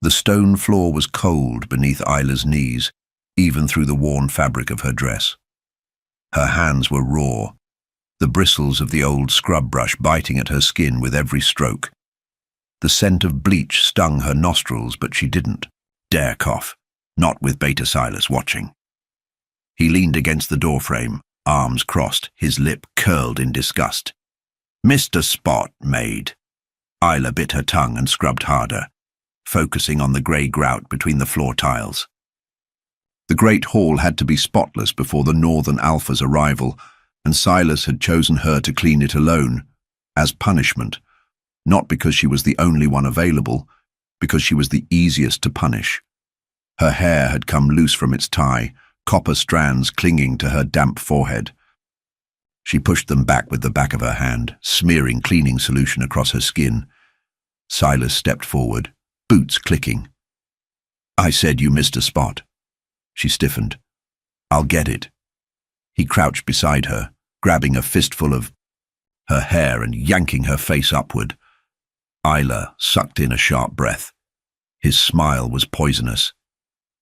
The stone floor was cold beneath Isla's knees, even through the worn fabric of her dress. Her hands were raw, the bristles of the old scrub brush biting at her skin with every stroke. The scent of bleach stung her nostrils, but she didn't dare cough, not with Beta Silas watching. He leaned against the doorframe, arms crossed, his lip curled in disgust. "Mr. Spot, maid." Isla bit her tongue and scrubbed harder, focusing on the grey grout between the floor tiles. The great hall had to be spotless before the Northern Alpha's arrival, and Silas had chosen her to clean it alone, as punishment, not because she was the only one available, because she was the easiest to punish. Her hair had come loose from its tie, copper strands clinging to her damp forehead. She pushed them back with the back of her hand, smearing cleaning solution across her skin. Silas stepped forward, boots clicking. "I said you missed a spot." She stiffened. "I'll get it." He crouched beside her, grabbing a fistful of her hair and yanking her face upward. Isla sucked in a sharp breath. His smile was poisonous.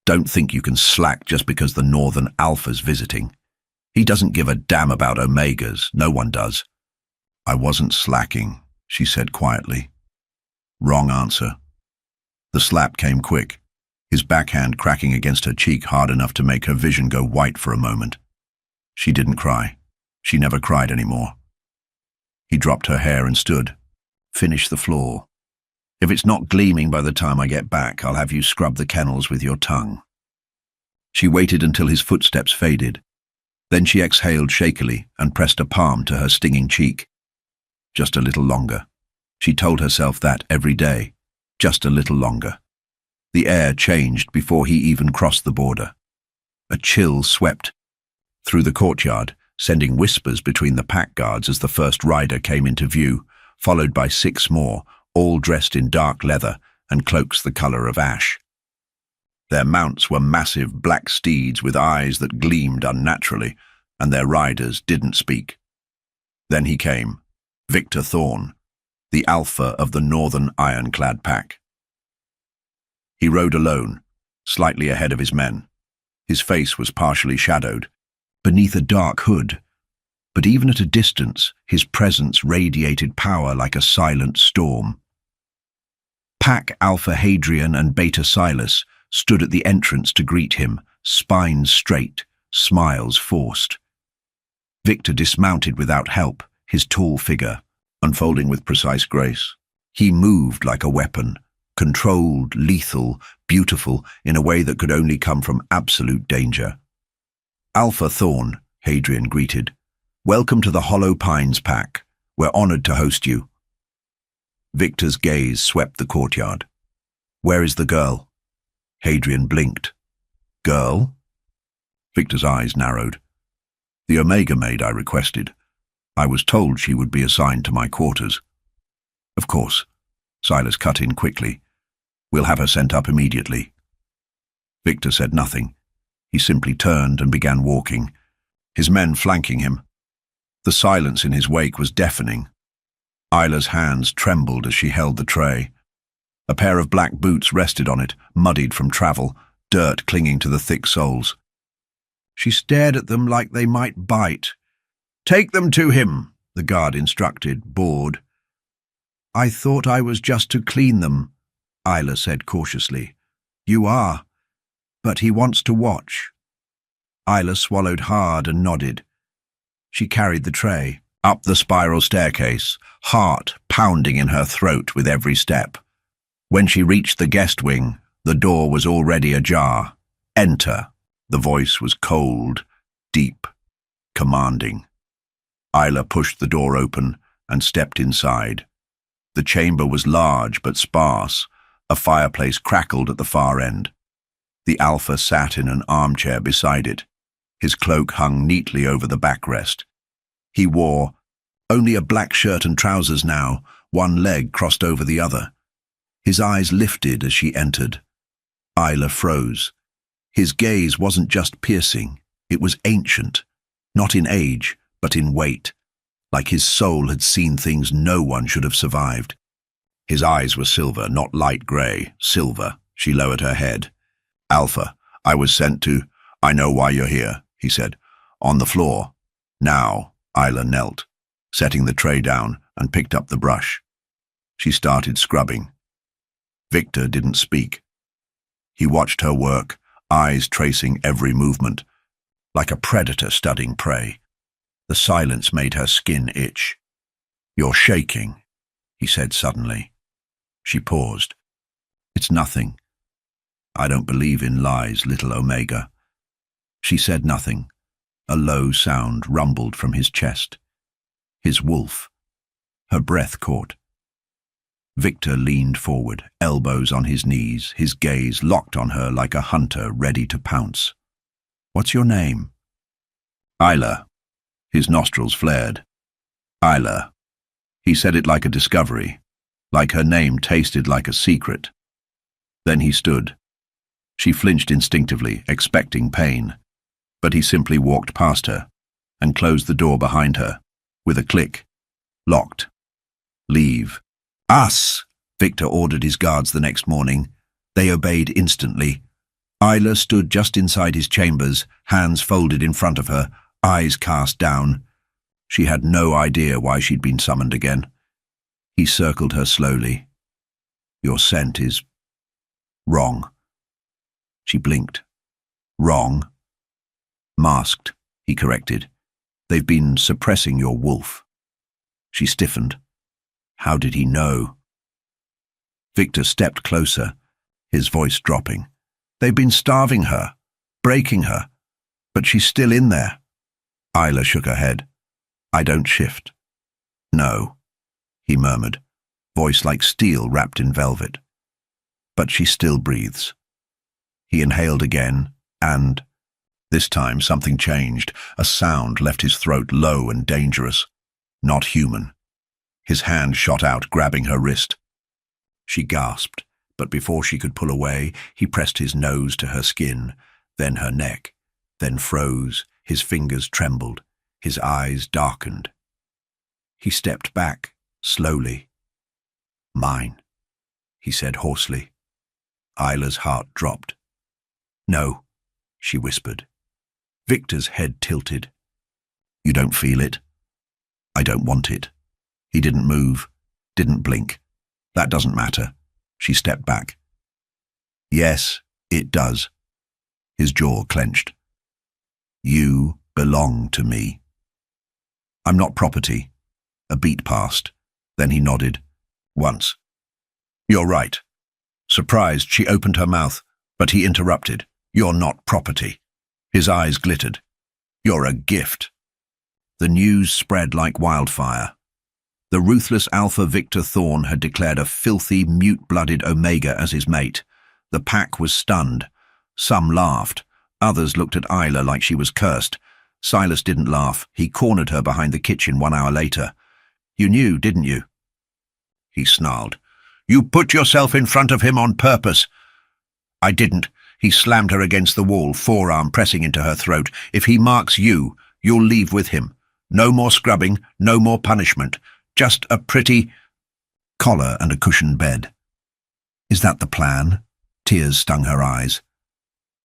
"Don't think you can slack just because the Northern Alpha's visiting. He doesn't give a damn about Omegas, no one does." "I wasn't slacking," she said quietly. Wrong answer. The slap came quick, his backhand cracking against her cheek hard enough to make her vision go white for a moment. She didn't cry. She never cried anymore. He dropped her hair and stood. "Finish the floor. If it's not gleaming by the time I get back, I'll have you scrub the kennels with your tongue." She waited until his footsteps faded. Then she exhaled shakily and pressed a palm to her stinging cheek. Just a little longer. She told herself that every day. Just a little longer. The air changed before he even crossed the border. A chill swept through the courtyard, sending whispers between the pack guards as the first rider came into view, followed by 6 more, all dressed in dark leather and cloaks the color of ash. Their mounts were massive black steeds with eyes that gleamed unnaturally, and their riders didn't speak. Then he came, Victor Thorne, the alpha of the Northern Ironclad Pack. He rode alone, slightly ahead of his men. His face was partially shadowed, beneath a dark hood, but even at a distance, his presence radiated power like a silent storm. Pack Alpha Hadrian and Beta Silas stood at the entrance to greet him, spines straight, smiles forced. Victor dismounted without help, his tall figure unfolding with precise grace. He moved like a weapon, controlled, lethal, beautiful, in a way that could only come from absolute danger. "Alpha Thorne," Hadrian greeted. "Welcome to the Hollow Pines Pack. We're honored to host you." Victor's gaze swept the courtyard. "Where is the girl?" Hadrian blinked. "Girl?" Victor's eyes narrowed. "The Omega maid I requested. I was told she would be assigned to my quarters." "Of course," Silas cut in quickly. "We'll have her sent up immediately." Victor said nothing. He simply turned and began walking, his men flanking him. The silence in his wake was deafening. Isla's hands trembled as she held the tray. A pair of black boots rested on it, muddied from travel, dirt clinging to the thick soles. She stared at them like they might bite. "Take them to him," the guard instructed, bored. "I thought I was just to clean them," Isla said cautiously. "You are, but he wants to watch." Isla swallowed hard and nodded. She carried the tray up the spiral staircase, heart pounding in her throat with every step. When she reached the guest wing, the door was already ajar. "Enter." The voice was cold, deep, commanding. Isla pushed the door open and stepped inside. The chamber was large but sparse. A fireplace crackled at the far end. The Alpha sat in an armchair beside it. His cloak hung neatly over the backrest. He wore only a black shirt and trousers now, one leg crossed over the other. His eyes lifted as she entered. Isla froze. His gaze wasn't just piercing, it was ancient, not in age, but in weight, like his soul had seen things no one should have survived. His eyes were silver, not light grey, silver, She lowered her head. Alpha, I was sent to... I know why you're here, he said. On the floor. Now, Isla knelt, setting the tray down, and picked up the brush. She started scrubbing. Victor didn't speak. He watched her work, eyes tracing every movement, like a predator studying prey. The silence made her skin itch. You're shaking, he said suddenly. She paused. It's nothing. I don't believe in lies, little Omega. She said nothing. A low sound rumbled from his chest. His wolf. Her breath caught. Victor leaned forward, elbows on his knees, his gaze locked on her like a hunter ready to pounce. What's your name? Isla. His nostrils flared. Isla. He said it like a discovery, like her name tasted like a secret. Then he stood. She flinched instinctively, expecting pain, but he simply walked past her and closed the door behind her, with a click. Locked. Leave. Us! Victor ordered his guards the next morning. They obeyed instantly. Isla stood just inside his chambers, hands folded in front of her, eyes cast down. She had no idea why she'd been summoned again. He circled her slowly. Your scent is... wrong. She blinked. Wrong? Masked, he corrected. They've been suppressing your wolf. She stiffened. How did he know? Victor stepped closer, his voice dropping. They've been starving her, breaking her, but she's still in there. Isla shook her head. I don't shift. No, he murmured, voice like steel wrapped in velvet. But she still breathes. He inhaled again, and this time something changed. A sound left his throat low and dangerous. Not human. His hand shot out, grabbing her wrist. She gasped, but before she could pull away, he pressed his nose to her skin, then her neck, then froze. His fingers trembled, his eyes darkened. He stepped back, slowly. Mine, he said hoarsely. Isla's heart dropped. No, she whispered. Victor's head tilted. You don't feel it? I don't want it. He didn't move, didn't blink. That doesn't matter. She stepped back. Yes, it does. His jaw clenched. You belong to me. I'm not property. A beat passed. Then he nodded. Once. You're right. Surprised, she opened her mouth, but he interrupted. You're not property. His eyes glittered. You're a gift. The news spread like wildfire. The ruthless Alpha Victor Thorne had declared a filthy, mute-blooded Omega as his mate. The pack was stunned. Some laughed. Others looked at Isla like she was cursed. Silas didn't laugh. He cornered her behind the kitchen 1 hour later. You knew, didn't you? He snarled. You put yourself in front of him on purpose. I didn't. He slammed her against the wall, forearm pressing into her throat. If he marks you, you'll leave with him. No more scrubbing, no more punishment. Just a pretty collar and a cushioned bed. Is that the plan? Tears stung her eyes.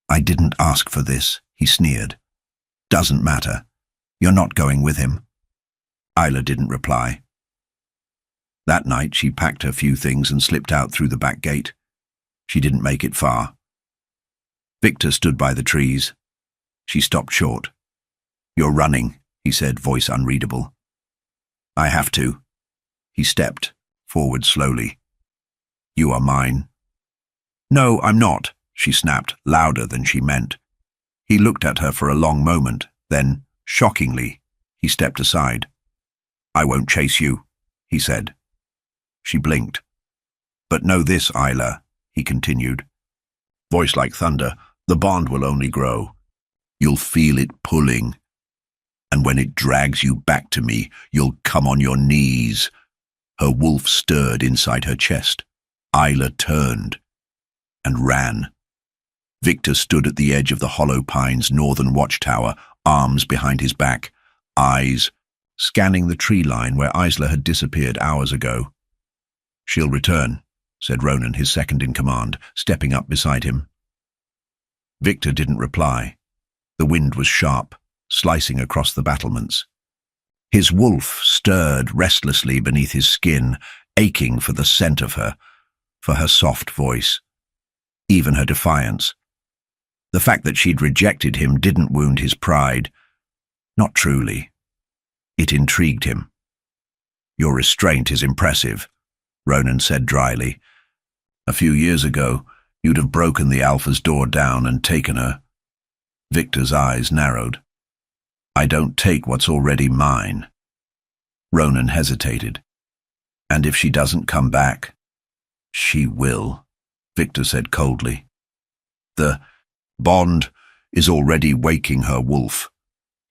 I didn't ask for this, he sneered. Doesn't matter. You're not going with him. Isla didn't reply. That night she packed her few things and slipped out through the back gate. She didn't make it far. Victor stood by the trees. She stopped short. You're running, he said, voice unreadable. I have to. He stepped forward slowly. You are mine. No, I'm not, she snapped, louder than she meant. He looked at her for a long moment, then, shockingly, he stepped aside. I won't chase you, he said. She blinked. But know this, Isla, he continued. Voice like thunder, the bond will only grow. You'll feel it pulling. And when it drags you back to me, you'll come on your knees. Her wolf stirred inside her chest. Isla turned and ran. Victor stood at the edge of the Hollow Pines' northern watchtower, arms behind his back, eyes scanning the tree line where Isla had disappeared hours ago. She'll return, said Ronan, his second-in-command, stepping up beside him. Victor didn't reply. The wind was sharp, slicing across the battlements. His wolf stirred restlessly beneath his skin, aching for the scent of her, for her soft voice, even her defiance. The fact that she'd rejected him didn't wound his pride. Not truly. It intrigued him. "Your restraint is impressive," Ronan said dryly. "A few years ago, you'd have broken the Alpha's door down and taken her." Victor's eyes narrowed. "I don't take what's already mine." Ronan hesitated. "And if she doesn't come back?" "She will," Victor said coldly. "The bond is already waking her wolf."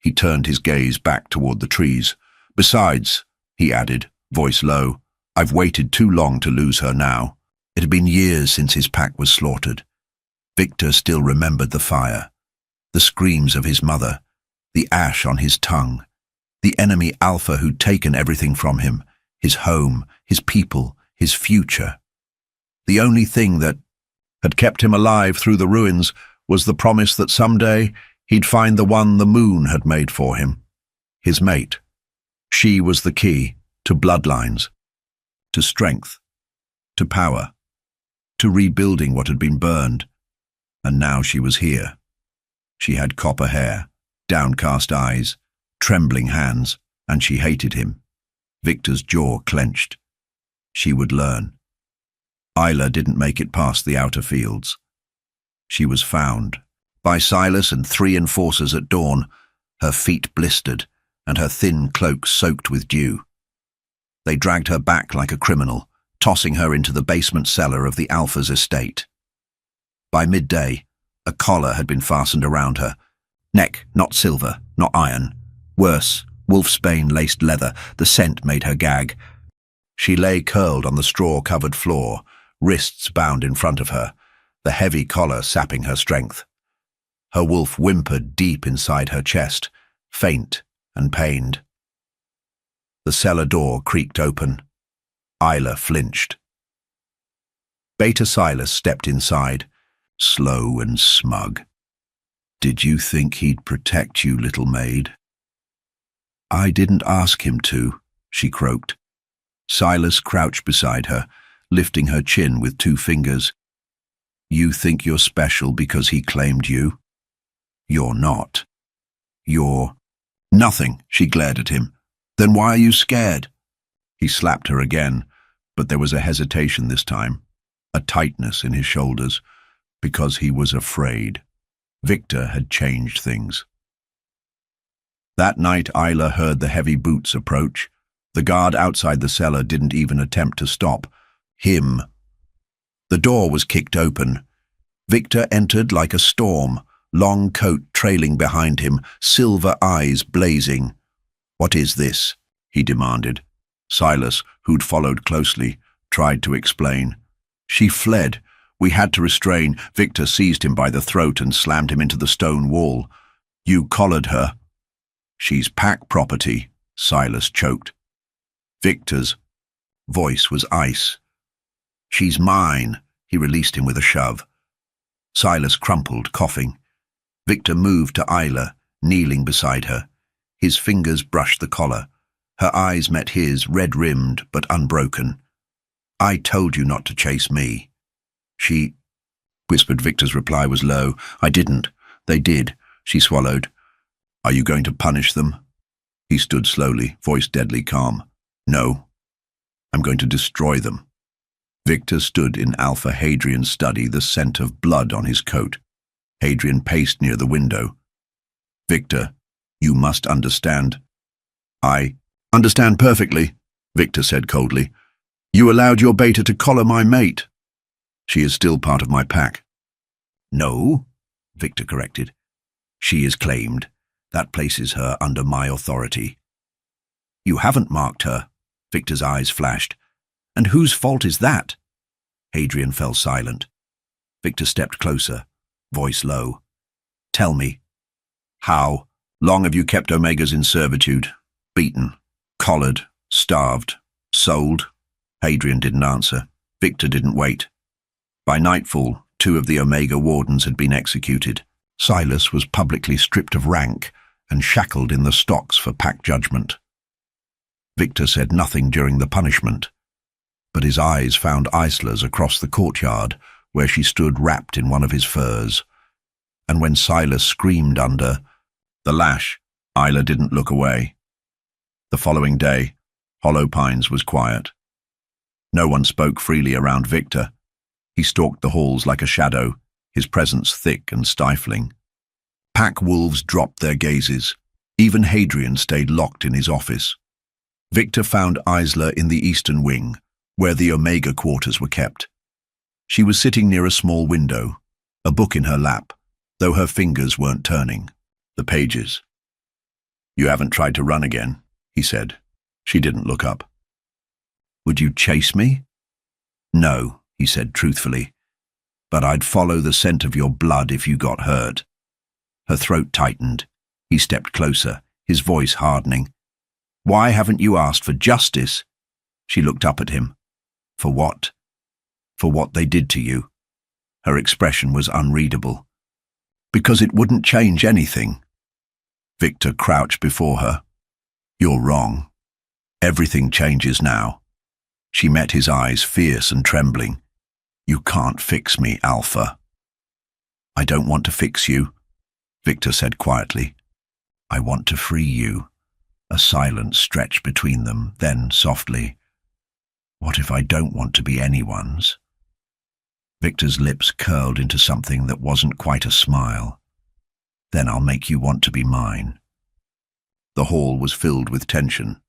He turned his gaze back toward the trees. "Besides," he added, voice low, "I've waited too long to lose her now." It had been years since his pack was slaughtered. Victor still remembered the fire, the screams of his mother, the ash on his tongue, the enemy Alpha who'd taken everything from him, his home, his people, his future. The only thing that had kept him alive through the ruins was the promise that someday he'd find the one the moon had made for him, his mate. She was the key to bloodlines, to strength, to power, to rebuilding what had been burned. And now she was here. She had copper hair, downcast eyes, trembling hands, and she hated him. Victor's jaw clenched. She would learn. Isla didn't make it past the outer fields. She was found by Silas and 3 enforcers at dawn, her feet blistered and her thin cloak soaked with dew. They dragged her back like a criminal, tossing her into the basement cellar of the Alpha's estate. By midday, a collar had been fastened around her. Neck, not silver, not iron. Worse, wolfsbane laced leather. The scent made her gag. She lay curled on the straw-covered floor, wrists bound in front of her, the heavy collar sapping her strength. Her wolf whimpered deep inside her chest, faint and pained. The cellar door creaked open. Isla flinched. Beta Silas stepped inside, slow and smug. "Did you think he'd protect you, little maid?" "I didn't ask him to," she croaked. Silas crouched beside her, lifting her chin with 2 fingers. "You think you're special because he claimed you? You're not. You're nothing," she glared at him. "Then why are you scared?" He slapped her again, but there was a hesitation this time, a tightness in his shoulders, because he was afraid. Victor had changed things. That night Isla heard the heavy boots approach. The guard outside the cellar didn't even attempt to stop him. The door was kicked open. Victor entered like a storm, long coat trailing behind him, silver eyes blazing. "What is this?" he demanded. Silas, who'd followed closely, tried to explain. "She fled. We had to restrain." Victor seized him by the throat and slammed him into the stone wall. "You collared her." "She's pack property," Silas choked. Victor's voice was ice. "She's mine." He released him with a shove. Silas crumpled, coughing. Victor moved to Isla, kneeling beside her. His fingers brushed the collar. Her eyes met his, red-rimmed but unbroken. "I told you not to chase me." "She," whispered. Victor's reply was low. "I didn't. They did." She swallowed. "Are you going to punish them?" He stood slowly, voice deadly calm. "No. I'm going to destroy them." Victor stood in Alpha Hadrian's study, the scent of blood on his coat. Hadrian paced near the window. "Victor, you must understand." "I understand perfectly," Victor said coldly. "You allowed your beta to collar my mate." "She is still part of my pack." "No," Victor corrected. "She is claimed. That places her under my authority." "You haven't marked her," Victor's eyes flashed. "And whose fault is that?" Hadrian fell silent. Victor stepped closer, voice low. "Tell me, how long have you kept Omegas in servitude? Beaten, collared, starved, sold?" Hadrian didn't answer. Victor didn't wait. By nightfall, 2 of the Omega wardens had been executed. Silas was publicly stripped of rank and shackled in the stocks for pack judgment. Victor said nothing during the punishment, but his eyes found Isla's across the courtyard, where she stood wrapped in one of his furs. And when Silas screamed under the lash, Isla didn't look away. The following day, Hollow Pines was quiet. No one spoke freely around Victor. He stalked the halls like a shadow, his presence thick and stifling. Pack wolves dropped their gazes. Even Hadrian stayed locked in his office. Victor found Isla in the eastern wing, where the Omega quarters were kept. She was sitting near a small window, a book in her lap, though her fingers weren't turning. The pages. "You haven't tried to run again," he said. She didn't look up. "Would you chase me?" "No," he said truthfully, "but I'd follow the scent of your blood if you got hurt." Her throat tightened. He stepped closer, his voice hardening. "Why haven't you asked for justice?" She looked up at him. "For what?" "For what they did to you." Her expression was unreadable. "Because it wouldn't change anything." Victor crouched before her. "You're wrong. Everything changes now." She met his eyes, fierce and trembling. "You can't fix me, Alpha." "I don't want to fix you," Victor said quietly. "I want to free you." A silence stretched between them, then softly, "What if I don't want to be anyone's?" Victor's lips curled into something that wasn't quite a smile. "Then I'll make you want to be mine." The hall was filled with tension.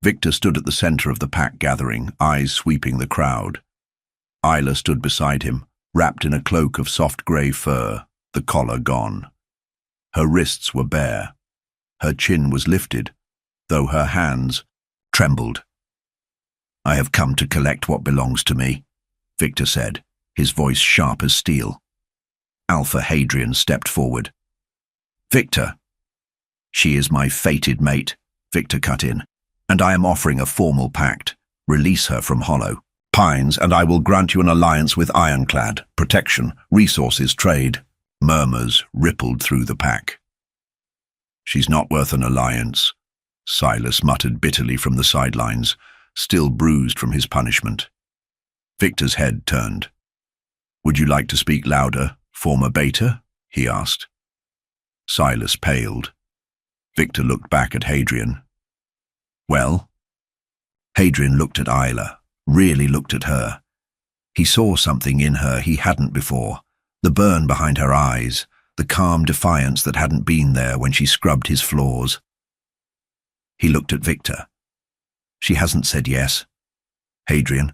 Victor stood at the center of the pack gathering, eyes sweeping the crowd. Isla stood beside him, wrapped in a cloak of soft grey fur, the collar gone. Her wrists were bare. Her chin was lifted, though her hands trembled. "I have come to collect what belongs to me," Victor said, his voice sharp as steel. Alpha Hadrian stepped forward. "Victor." "She is my fated mate," Victor cut in, "and I am offering a formal pact. Release her from Hollow Pines, and I will grant you an alliance with Ironclad, protection, resources, trade." Murmurs rippled through the pack. "She's not worth an alliance," Silas muttered bitterly from the sidelines, still bruised from his punishment. Victor's head turned. "Would you like to speak louder, former Beta?" he asked. Silas paled. Victor looked back at Hadrian. "Well?" Hadrian looked at Isla, really looked at her. He saw something in her he hadn't before, the burn behind her eyes, the calm defiance that hadn't been there when she scrubbed his floors. He looked at Victor. "She hasn't said yes." Hadrian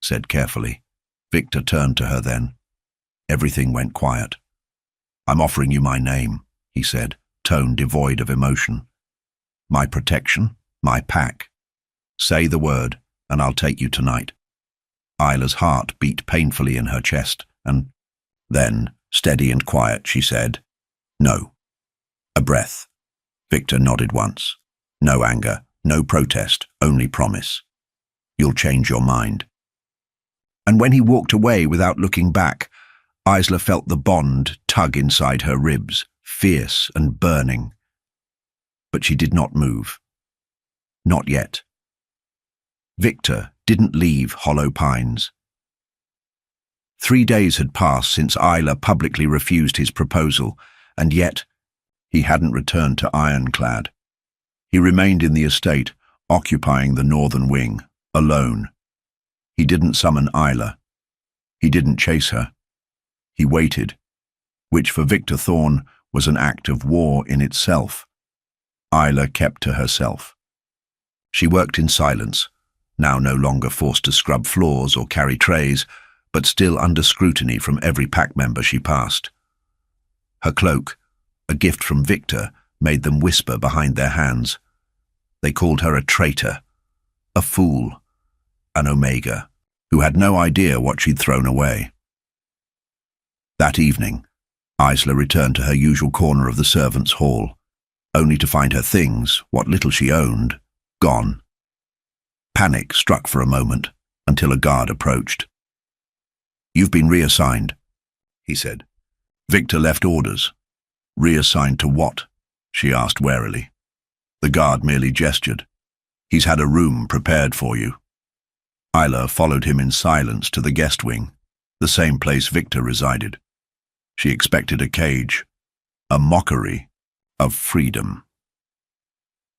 said carefully. Victor turned to her then. Everything went quiet. "I'm offering you my name," he said, tone devoid of emotion. "My protection, my pack. Say the word, and I'll take you tonight." Isla's heart beat painfully in her chest, and then, steady and quiet, she said, "No." A breath. Victor nodded once. No anger, no protest, only promise. "You'll change your mind." And when he walked away without looking back, Isla felt the bond tug inside her ribs, fierce and burning. But she did not move. Not yet. Victor didn't leave Hollow Pines. 3 days had passed since Isla publicly refused his proposal, and yet he hadn't returned to Ironclad. He remained in the estate, occupying the northern wing, alone. He didn't summon Isla. He didn't chase her. He waited, which for Victor Thorne was an act of war in itself. Isla kept to herself. She worked in silence, now no longer forced to scrub floors or carry trays, but still under scrutiny from every pack member she passed. Her cloak, a gift from Victor, made them whisper behind their hands. They called her a traitor, a fool, an Omega, who had no idea what she'd thrown away. That evening, Isla returned to her usual corner of the servants' hall, only to find her things, what little she owned, gone. Panic struck for a moment. until a guard approached. "You've been reassigned," he said. Victor left orders. "Reassigned to what?" she asked warily. The guard merely gestured. "He's had a room prepared for you." Isla followed him in silence to the guest wing, the same place Victor resided. She expected a cage, a mockery of freedom.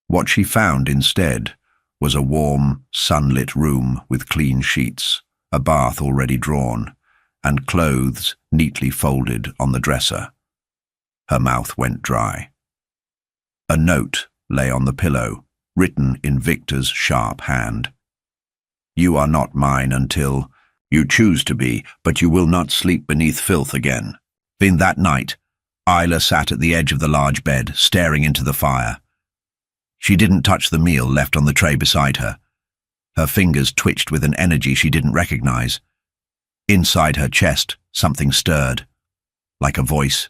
What she found instead was a warm, sunlit room with clean sheets, a bath already drawn, and clothes neatly folded on the dresser. Her mouth went dry. A note lay on the pillow, written in Victor's sharp hand. "You are not mine until you choose to be, but you will not sleep beneath filth again." In that night, Isla sat at the edge of the large bed, staring into the fire. She didn't touch the meal left on the tray beside her. Her fingers twitched with an energy she didn't recognize. Inside her chest, something stirred, like a voice,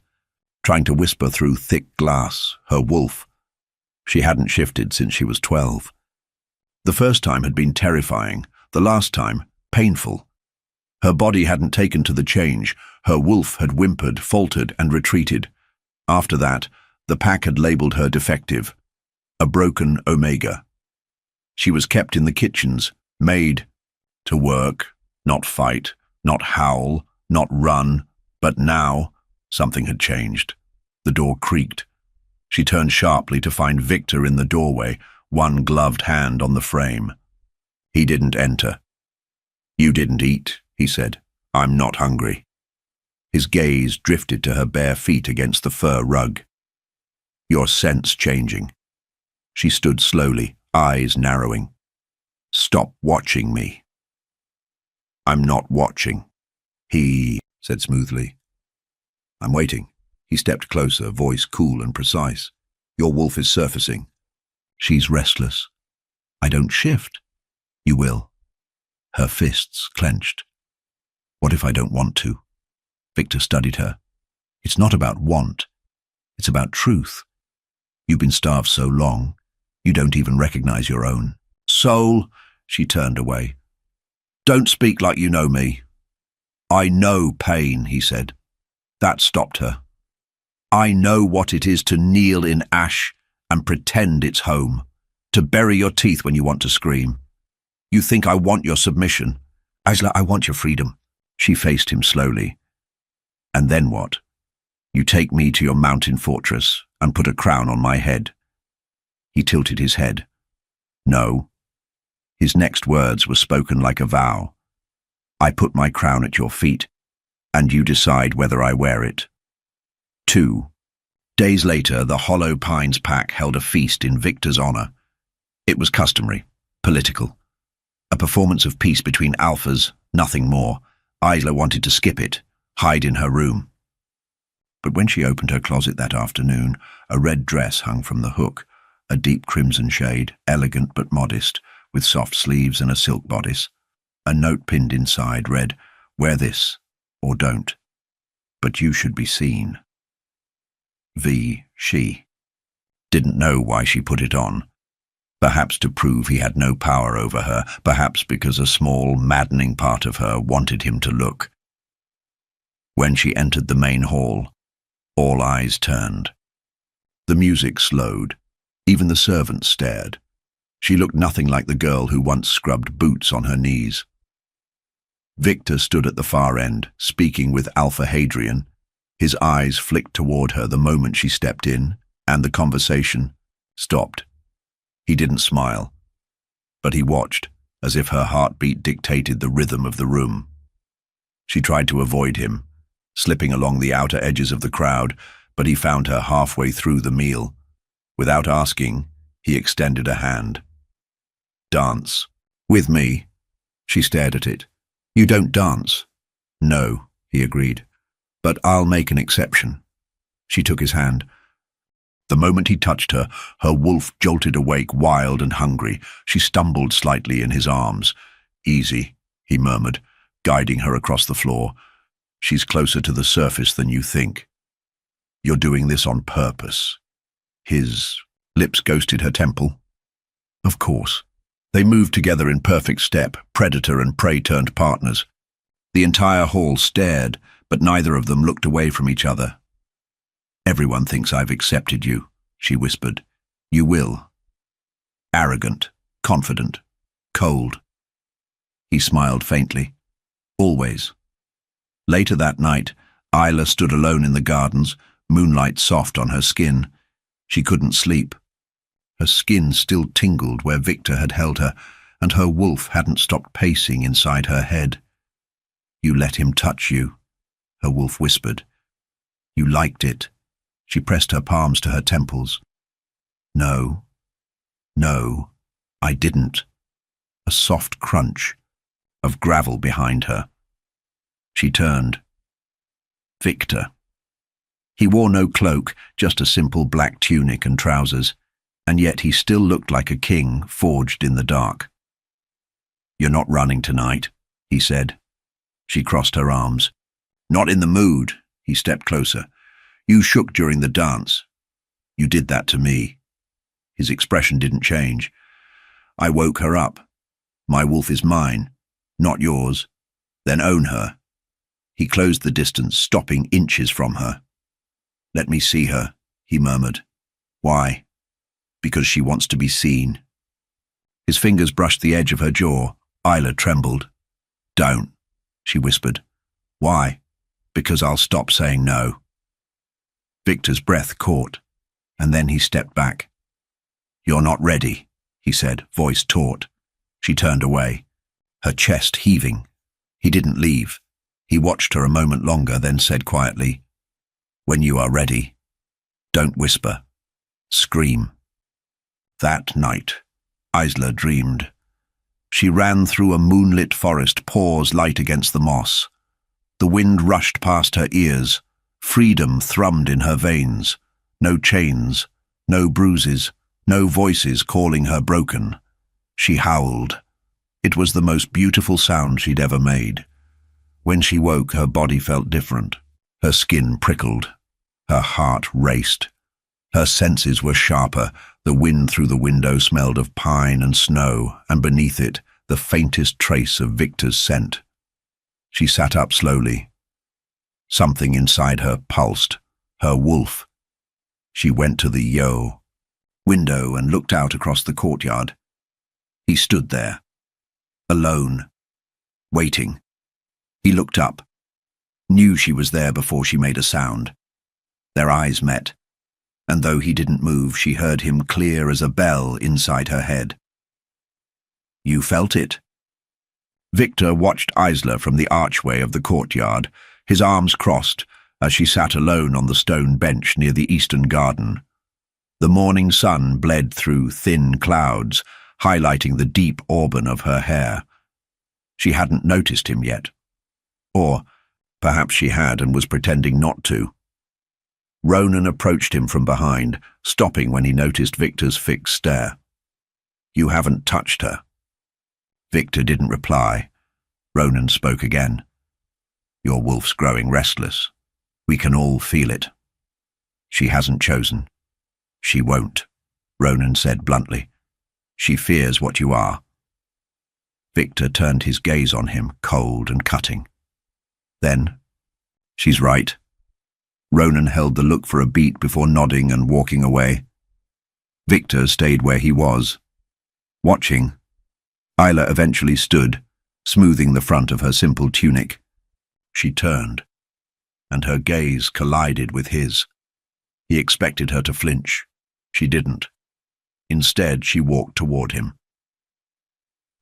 trying to whisper through thick glass, her wolf. She hadn't shifted since she was 12. The first time had been terrifying, the last time, painful. Her body hadn't taken to the change. Her wolf had whimpered, faltered, and retreated. After that, the pack had labeled her defective, a broken omega. She was kept in the kitchens, made to work, not fight, not howl, not run. But now, something had changed. The door creaked. She turned sharply to find Victor in the doorway, one gloved hand on the frame. He didn't enter. "You didn't eat," he said. "I'm not hungry." His gaze drifted to her bare feet against the fur rug. "Your scent's changing." She stood slowly, eyes narrowing. "Stop watching me." "I'm not watching," he said smoothly. "I'm waiting." He stepped closer, voice cool and precise. "Your wolf is surfacing." "She's restless." "I don't shift." "You will." Her fists clenched. "What if I don't want to?" Victor studied her. "It's not about want. It's about truth. You've been starved so long, you don't even recognize your own soul." She turned away. "Don't speak like you know me." "I know pain," he said. That stopped her. "I know what it is to kneel in ash and pretend it's home, to bury your teeth when you want to scream. You think I want your submission? Isla, I want your freedom." She faced him slowly. "And then what? You take me to your mountain fortress and put a crown on my head." He tilted his head. "No." His next words were spoken like a vow. "I put my crown at your feet, and you decide whether I wear it." 2 days later, the Hollow Pines pack held a feast in Victor's honor. It was customary, political. A performance of peace between alphas, nothing more. Isla wanted to skip it, hide in her room. But when she opened her closet that afternoon, a red dress hung from the hook, a deep crimson shade, elegant but modest, with soft sleeves and a silk bodice. A note pinned inside read, "Wear this, or don't. But you should be seen." She didn't know why she put it on. Perhaps to prove he had no power over her, perhaps because a small, maddening part of her wanted him to look. When she entered the main hall, all eyes turned. The music slowed. Even the servants stared. She looked nothing like the girl who once scrubbed boots on her knees. Victor stood at the far end, speaking with Alpha Hadrian. His eyes flicked toward her the moment she stepped in, and the conversation stopped. He didn't smile, but he watched, as if her heartbeat dictated the rhythm of the room. She tried to avoid him, slipping along the outer edges of the crowd, but he found her halfway through the meal. Without asking, he extended a hand. "Dance. With me." She stared at it. "You don't dance." "No," he agreed. "But I'll make an exception." She took his hand. The moment he touched her, her wolf jolted awake, wild and hungry. She stumbled slightly in his arms. "Easy," he murmured, guiding her across the floor. "She's closer to the surface than you think. You're doing this on purpose." His lips ghosted her temple. "Of course." They moved together in perfect step, predator and prey turned partners. The entire hall stared, but neither of them looked away from each other. "Everyone thinks I've accepted you," she whispered. "You will." Arrogant, confident, cold. He smiled faintly. Always. Later that night, Isla stood alone in the gardens, moonlight soft on her skin. She couldn't sleep. Her skin still tingled where Victor had held her, and her wolf hadn't stopped pacing inside her head. "You let him touch you," her wolf whispered. "You liked it." She pressed her palms to her temples. No, I didn't." A soft crunch of gravel behind her. She turned. Victor. He wore no cloak, just a simple black tunic and trousers, and yet he still looked like a king forged in the dark. "You're not running tonight," he said. She crossed her arms. "Not in the mood." He stepped closer. "You shook during the dance. You did that to me." His expression didn't change. "I woke her up. My wolf is mine, not yours. Then own her." He closed the distance, stopping inches from her. "Let me see her," he murmured. "Why?" "Because she wants to be seen." His fingers brushed the edge of her jaw. Isla trembled. "Don't," she whispered. "Why?" "Because I'll stop saying no." Victor's breath caught, and then he stepped back. "You're not ready," he said, voice taut. She turned away, her chest heaving. He didn't leave. He watched her a moment longer, then said quietly, "When you are ready, don't whisper. Scream." That night, Isla dreamed. She ran through a moonlit forest, paws light against the moss. The wind rushed past her ears. Freedom thrummed in her veins. No chains, no bruises, no voices calling her broken. She howled. It was the most beautiful sound she'd ever made. When she woke, her body felt different. Her skin prickled. Her heart raced. Her senses were sharper. The wind through the window smelled of pine and snow, and beneath it, the faintest trace of Victor's scent. She sat up slowly. Something inside her pulsed. Her wolf. She went to the window and looked out across the courtyard. He stood there, alone, waiting. He looked up, knew she was there before she made a sound. Their eyes met, and though he didn't move, she heard him clear as a bell inside her head. "You felt it?" Victor watched Isla from the archway of the courtyard, his arms crossed, as she sat alone on the stone bench near the eastern garden. The morning sun bled through thin clouds, highlighting the deep auburn of her hair. She hadn't noticed him yet. Or perhaps she had and was pretending not to. Ronan approached him from behind, stopping when he noticed Victor's fixed stare. "You haven't touched her." Victor didn't reply. Ronan spoke again. "Your wolf's growing restless. We can all feel it. She hasn't chosen. She won't," Ronan said bluntly. "She fears what you are." Victor turned his gaze on him, cold and cutting. Then, "She's right." Ronan held the look for a beat before nodding and walking away. Victor stayed where he was, watching. Isla eventually stood, smoothing the front of her simple tunic. She turned, and her gaze collided with his. He expected her to flinch. She didn't. Instead, she walked toward him.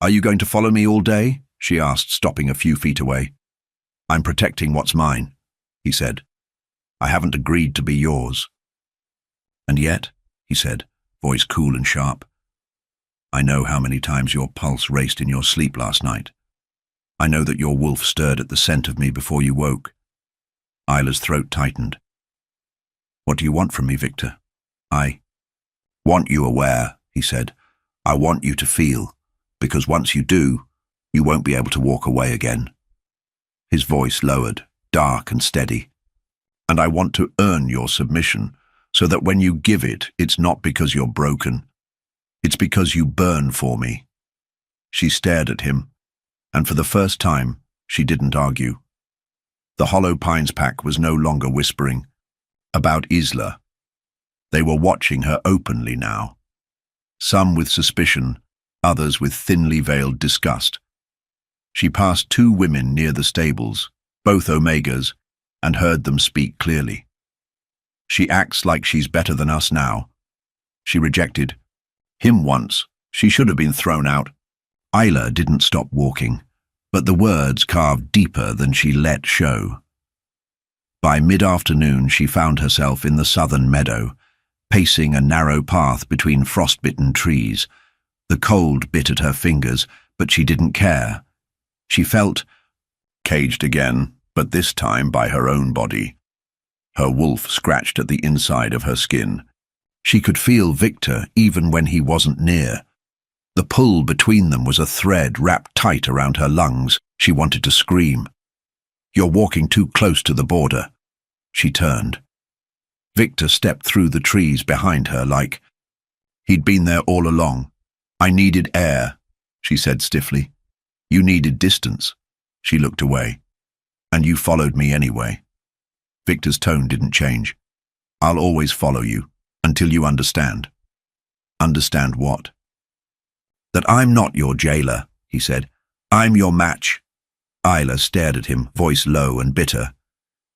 "Are you going to follow me all day?" she asked, stopping a few feet away. "I'm protecting what's mine," he said. "I haven't agreed to be yours." "And yet," he said, voice cool and sharp, "I know how many times your pulse raced in your sleep last night. I know that your wolf stirred at the scent of me before you woke." Isla's throat tightened. "What do you want from me, Victor?" "I want you aware," he said. "I want you to feel, because once you do, you won't be able to walk away again." His voice lowered, dark and steady. "And I want to earn your submission, so that when you give it, it's not because you're broken. It's because you burn for me." She stared at him, and for the first time, she didn't argue. The Hollow Pines pack was no longer whispering about Isla. They were watching her openly now. Some with suspicion, others with thinly veiled disgust. She passed two women near the stables, both Omegas, and heard them speak clearly. She acts like she's better than us now. She rejected him once. She should have been thrown out. Isla didn't stop walking, but the words carved deeper than she let show. By mid-afternoon, she found herself in the southern meadow, pacing a narrow path between frostbitten trees. The cold bit at her fingers, but she didn't care. She felt caged again, but this time by her own body. Her wolf scratched at the inside of her skin. She could feel Victor even when he wasn't near. The pull between them was a thread wrapped tight around her lungs. She wanted to scream. "You're walking too close to the border." She turned. Victor stepped through the trees behind her like he'd been there all along. "I needed air," she said stiffly. "You needed distance." She looked away. "And you followed me anyway." Victor's tone didn't change. "I'll always follow you, until you understand." "Understand what?" "That I'm not your jailer," he said. "I'm your match." Isla stared at him, voice low and bitter.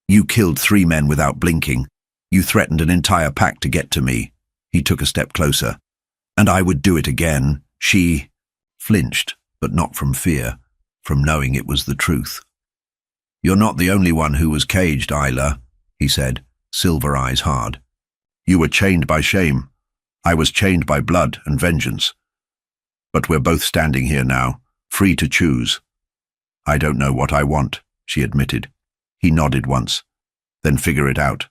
"You killed 3 men without blinking. You threatened an entire pack to get to me." He took a step closer. "And I would do it again." She flinched, but not from fear, from knowing it was the truth. "You're not the only one who was caged, Isla," he said, silver eyes hard. "You were chained by shame. I was chained by blood and vengeance. But we're both standing here now, free to choose." "I don't know what I want," she admitted. He nodded once. "Then figure it out."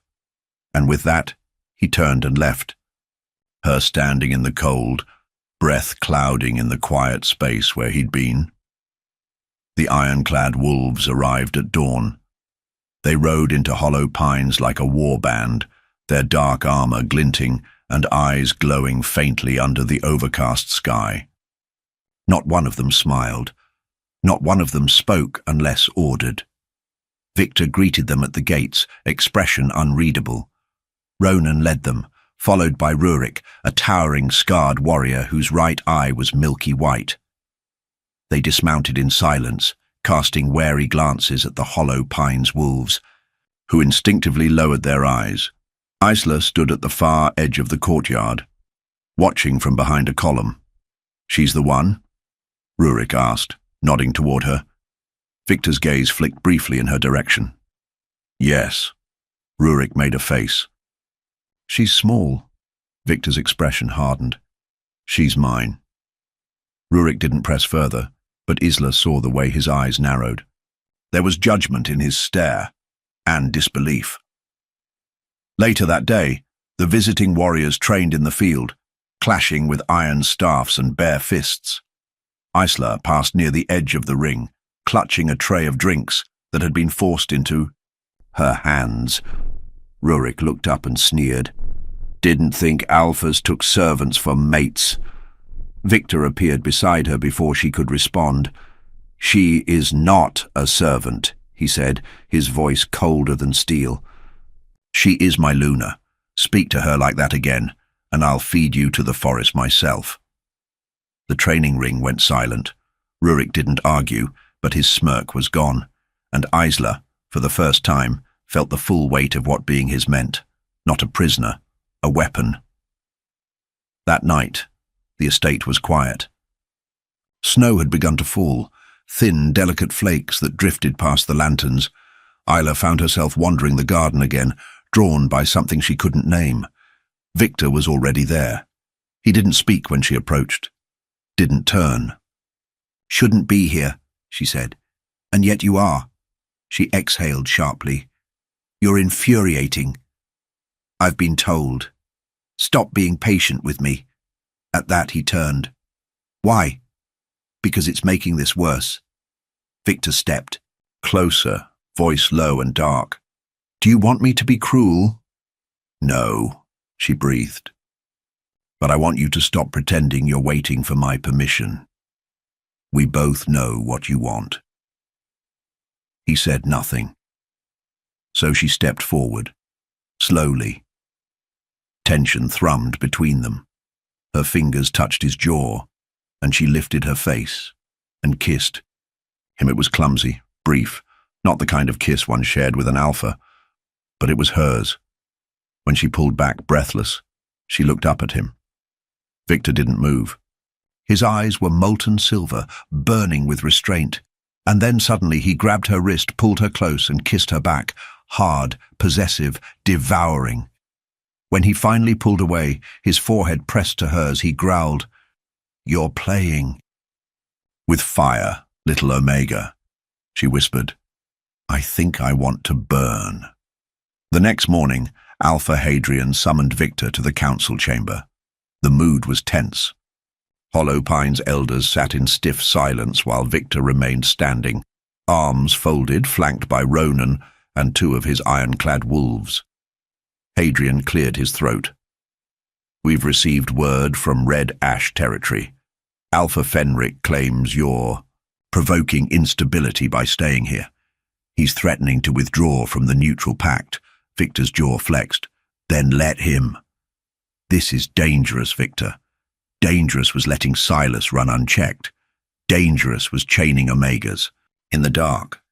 And with that, he turned and left. Her standing in the cold, breath clouding in the quiet space where he'd been. The ironclad wolves arrived at dawn. They rode into Hollow Pines like a war band, their dark armor glinting and eyes glowing faintly under the overcast sky. Not one of them smiled. Not one of them spoke unless ordered. Victor greeted them at the gates, expression unreadable. Ronan led them, followed by Ruric, a towering, scarred warrior whose right eye was milky white. They dismounted in silence, casting wary glances at the Hollow Pines wolves, who instinctively lowered their eyes. Isla stood at the far edge of the courtyard, watching from behind a column. "She's the one?" Ruric asked, nodding toward her. Victor's gaze flicked briefly in her direction. "Yes." Ruric made a face. "She's small." Victor's expression hardened. "She's mine." Ruric didn't press further, but Isla saw the way his eyes narrowed. There was judgment in his stare, and disbelief. Later that day, the visiting warriors trained in the field, clashing with iron staffs and bare fists. Isla passed near the edge of the ring, clutching a tray of drinks that had been forced into her hands. Ruric looked up and sneered. "Didn't think alphas took servants for mates." Victor appeared beside her before she could respond. "She is not a servant," he said, his voice colder than steel. "She is my Luna. Speak to her like that again, and I'll feed you to the forest myself." The training ring went silent. Ruric didn't argue, but his smirk was gone, and Isla, for the first time, felt the full weight of what being his meant. Not a prisoner, a weapon. That night, the estate was quiet. Snow had begun to fall, thin, delicate flakes that drifted past the lanterns. Isla found herself wandering the garden again, drawn by something she couldn't name. Victor was already there. He didn't speak when she approached. Didn't turn. "Shouldn't be here," she said. "And yet you are." She exhaled sharply. "You're infuriating." "I've been told. Stop being patient with me." At that he turned. "Why?" "Because it's making this worse." Victor stepped. Closer, voice low and dark. "Do you want me to be cruel?" "No," she breathed. "But I want you to stop pretending you're waiting for my permission." We both know what you want." He said nothing. So she stepped forward, slowly. Tension thrummed between them. Her fingers touched his jaw, and she lifted her face and kissed him. It was clumsy, brief, not the kind of kiss one shared with an alpha, but it was hers. When she pulled back, breathless, she looked up at him. Victor didn't move. His eyes were molten silver, burning with restraint, and then suddenly he grabbed her wrist, pulled her close, and kissed her back, hard, possessive, devouring. When he finally pulled away, his forehead pressed to hers, he growled, "You're playing with fire, little Omega," she whispered. "I think I want to burn." The next morning, Alpha Hadrian summoned Victor to the council chamber. The mood was tense. Hollow Pine's elders sat in stiff silence while Victor remained standing, arms folded, flanked by Ronan and two of his ironclad wolves. Hadrian cleared his throat. "We've received word from Red Ash territory. Alpha Fenric claims you're provoking instability by staying here. He's threatening to withdraw from the neutral pact." Victor's jaw flexed. "Then let him." "This is dangerous, Victor. Dangerous was letting Silas run unchecked. Dangerous was chaining Omegas in the dark."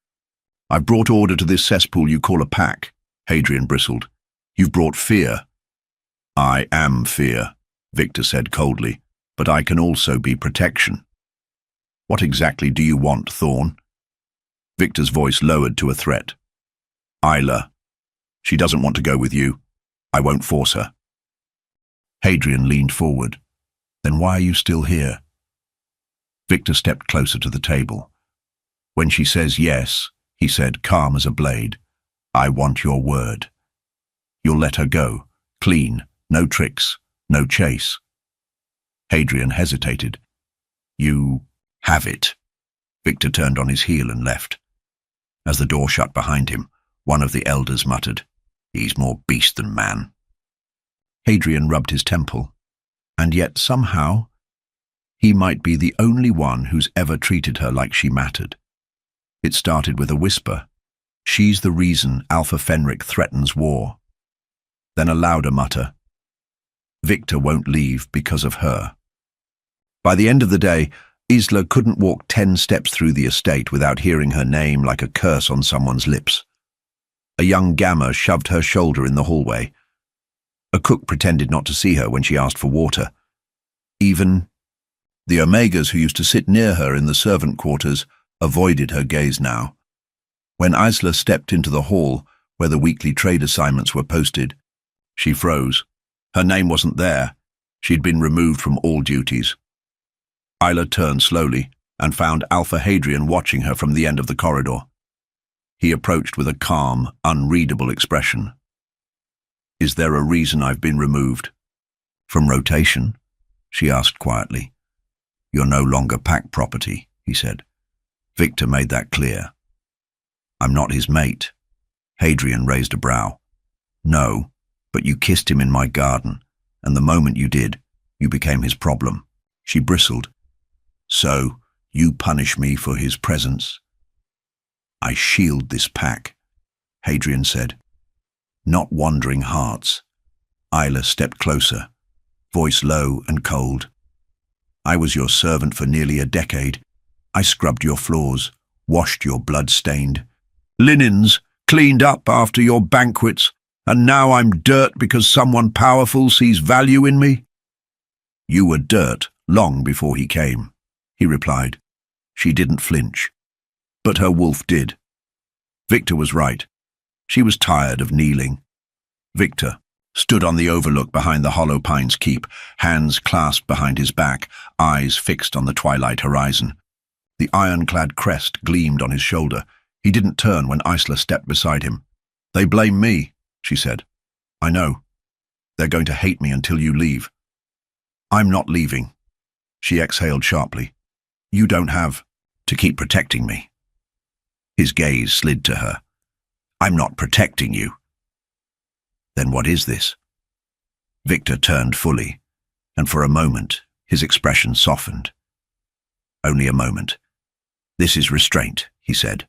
"I've brought order to this cesspool you call a pack," Hadrian bristled. "You've brought fear." "I am fear," Victor said coldly, "but I can also be protection." "What exactly do you want, Thorne?" Victor's voice lowered to a threat. "Isla. She doesn't want to go with you. I won't force her." Hadrian leaned forward. "Then why are you still here?" Victor stepped closer to the table. "When she says yes," he said, calm as a blade, "I want your word. You'll let her go, clean, no tricks, no chase." Hadrian hesitated. "You have it." Victor turned on his heel and left. As the door shut behind him, one of the elders muttered, "He's more beast than man." Hadrian rubbed his temple, and yet somehow he might be the only one who's ever treated her like she mattered. It started with a whisper, "She's the reason Alpha Fenric threatens war." Then a louder mutter, "Victor won't leave because of her." By the end of the day, Isla couldn't walk 10 steps through the estate without hearing her name like a curse on someone's lips. A young gamma shoved her shoulder in the hallway. A cook pretended not to see her when she asked for water. Even the Omegas who used to sit near her in the servant quarters avoided her gaze now. When Isla stepped into the hall where the weekly trade assignments were posted, she froze. Her name wasn't there. She'd been removed from all duties. Isla turned slowly and found Alpha Hadrian watching her from the end of the corridor. He approached with a calm, unreadable expression. "Is there a reason I've been removed?" "From rotation?" she asked quietly. "You're no longer pack property," he said. Victor made that clear. "I'm not his mate." Hadrian raised a brow. "No, but you kissed him in my garden, and the moment you did, you became his problem." She bristled. "So, you punish me for his presence?" "I shield this pack," Hadrian said. "Not wandering hearts." Isla stepped closer, voice low and cold. "I was your servant for nearly a decade. I scrubbed your floors, washed your blood-stained linens, cleaned up after your banquets, and now I'm dirt because someone powerful sees value in me?" "You were dirt long before he came," he replied. She didn't flinch, but her wolf did. Victor was right. She was tired of kneeling. Victor stood on the overlook behind the Hollow Pines keep, hands clasped behind his back, eyes fixed on the twilight horizon. The ironclad crest gleamed on his shoulder. He didn't turn when Isla stepped beside him. "They blame me," she said. "I know. They're going to hate me until you leave." "I'm not leaving." She exhaled sharply. "You don't have to keep protecting me." His gaze slid to her. "I'm not protecting you." "Then what is this?" Victor turned fully, and for a moment his expression softened. Only a moment. "This is restraint," he said.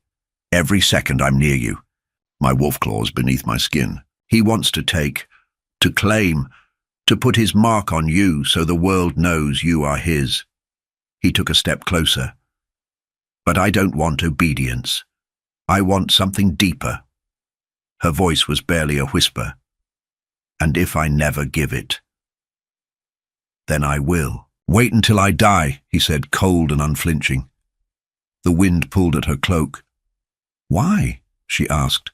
"Every second I'm near you. My wolf claws beneath my skin. He wants to take, to claim, to put his mark on you so the world knows you are his." He took a step closer. "But I don't want obedience. I want something deeper." Her voice was barely a whisper. "And if I never give it, then I will." "Wait until I die," he said, cold and unflinching. The wind pulled at her cloak. "Why?" she asked.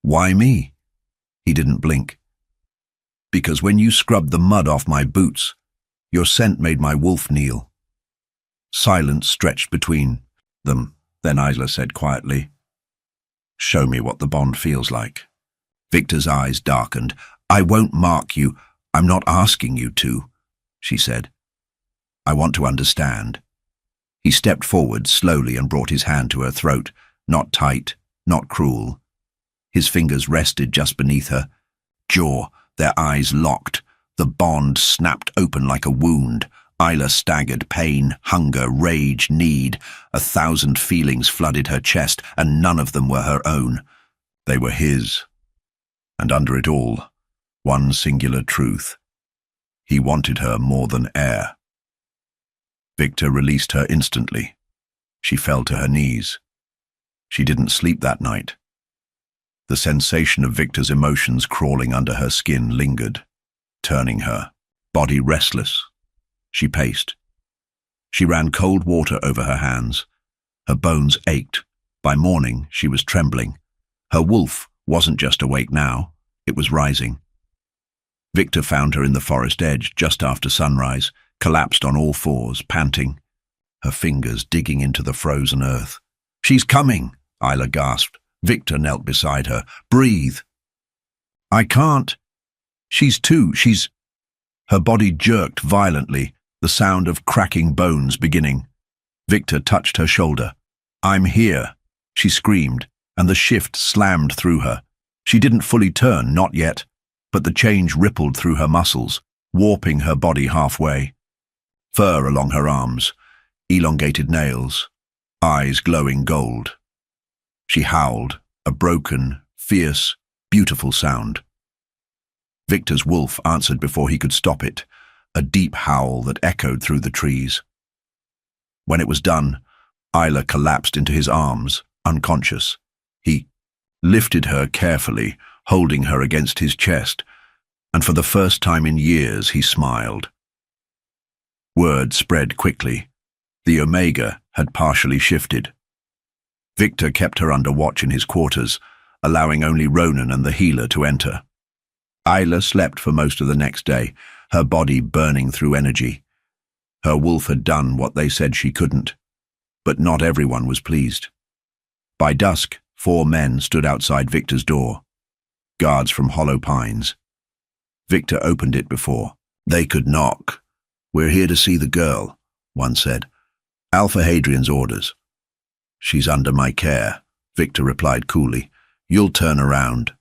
"Why me?" He didn't blink. "Because when you scrubbed the mud off my boots, your scent made my wolf kneel." Silence stretched between them. Then Isla said quietly, "Show me what the bond feels like." Victor's eyes darkened. "I won't mark you. I'm not asking you to," she said. "I want to understand." He stepped forward slowly and brought his hand to her throat, not tight, not cruel. His fingers rested just beneath her jaw, their eyes locked. The bond snapped open like a wound. Isla staggered. Pain, hunger, rage, need. 1,000 feelings flooded her chest, and none of them were her own. They were his. And under it all, one singular truth. He wanted her more than air. Victor released her instantly. She fell to her knees. She didn't sleep that night. The sensation of Victor's emotions crawling under her skin lingered, turning her, body restless. She paced. She ran cold water over her hands. Her bones ached. By morning, she was trembling. Her wolf wasn't just awake now, it was rising. Victor found her in the forest edge just after sunrise, collapsed on all fours, panting, her fingers digging into the frozen earth. "She's coming," Isla gasped. Victor knelt beside her. "Breathe." "I can't. She's..." Her body jerked violently, the sound of cracking bones beginning. Victor touched her shoulder. "I'm here," she screamed, and the shift slammed through her. She didn't fully turn, not yet, but the change rippled through her muscles, warping her body halfway. Fur along her arms, elongated nails, eyes glowing gold. She howled, a broken, fierce, beautiful sound. Victor's wolf answered before he could stop it, a deep howl that echoed through the trees. When it was done, Isla collapsed into his arms, unconscious. He lifted her carefully, holding her against his chest, and for the first time in years he smiled. Word spread quickly. The Omega had partially shifted. Victor kept her under watch in his quarters, allowing only Rhyne and the healer to enter. Isla slept for most of the next day, her body burning through energy. Her wolf had done what they said she couldn't, but not everyone was pleased. By dusk, 4 men stood outside Victor's door, guards from hollow pines. Victor opened it before they could knock. "We're here to see the girl," one said. "Alpha Hadrian's orders." "She's under my care," Victor replied coolly. "You'll turn around."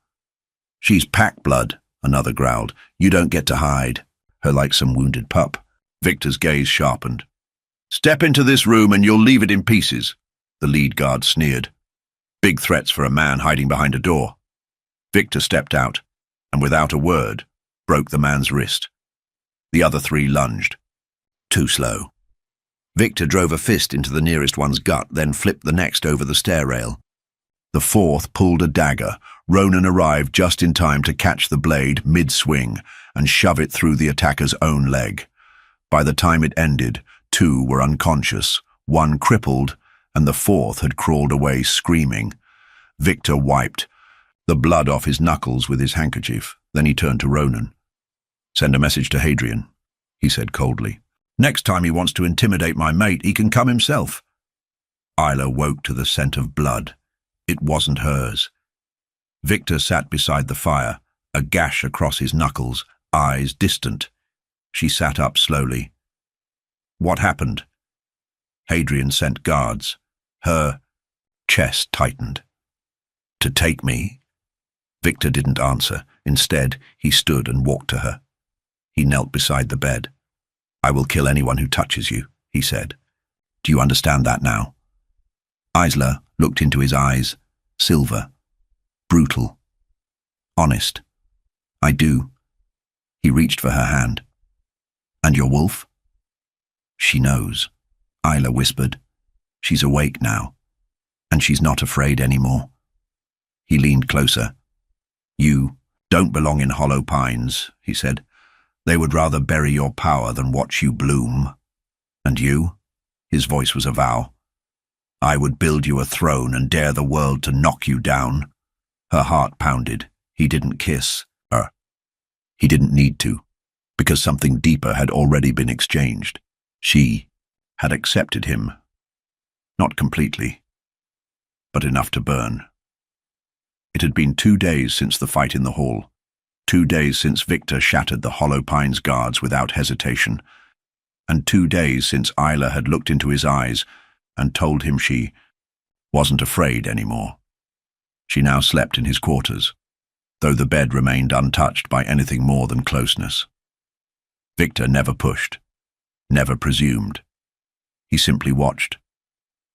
"She's pack blood," another growled. "You don't get to hide her like some wounded pup." Victor's gaze sharpened. "Step into this room and you'll leave it in pieces," the lead guard sneered. Big threats for a man hiding behind a door. Victor stepped out, and without a word, broke the man's wrist. The other 3 lunged. Too slow. Victor drove a fist into the nearest one's gut, then flipped the next over the stair rail. The 4th pulled a dagger. Rhyne arrived just in time to catch the blade mid-swing and shove it through the attacker's own leg. By the time it ended, 2 were unconscious, 1 crippled, and the 4th had crawled away screaming. Victor wiped the blood off his knuckles with his handkerchief. Then he turned to Rhyne. "Send a message to Hadrian," he said coldly. "Next time he wants to intimidate my mate, he can come himself." Isla woke to the scent of blood. It wasn't hers. Victor sat beside the fire, a gash across his knuckles, eyes distant. She sat up slowly. "What happened?" "Hadrian sent guards." Her chest tightened. "To take me?" Victor didn't answer. Instead, he stood and walked to her. He knelt beside the bed. "I will kill anyone who touches you," he said. Do you understand that now? Isla looked into his eyes, silver, brutal, honest. I do. He reached for her hand. And your wolf? She knows, Isla whispered. She's awake now, and she's not afraid anymore. He leaned closer. You don't belong in hollow pines, he said. They would rather bury your power than watch you bloom. And you? His voice was a vow. I would build you a throne and dare the world to knock you down. Her heart pounded. He didn't kiss her. He didn't need to, because something deeper had already been exchanged. She had accepted him. Not completely, but enough to burn. It had been 2 days since the fight in the hall. 2 days since Victor shattered the Hollow Pines guards without hesitation. And 2 days since Isla had looked into his eyes and told him she wasn't afraid anymore. She now slept in his quarters, though the bed remained untouched by anything more than closeness. Victor never pushed, never presumed. He simply watched.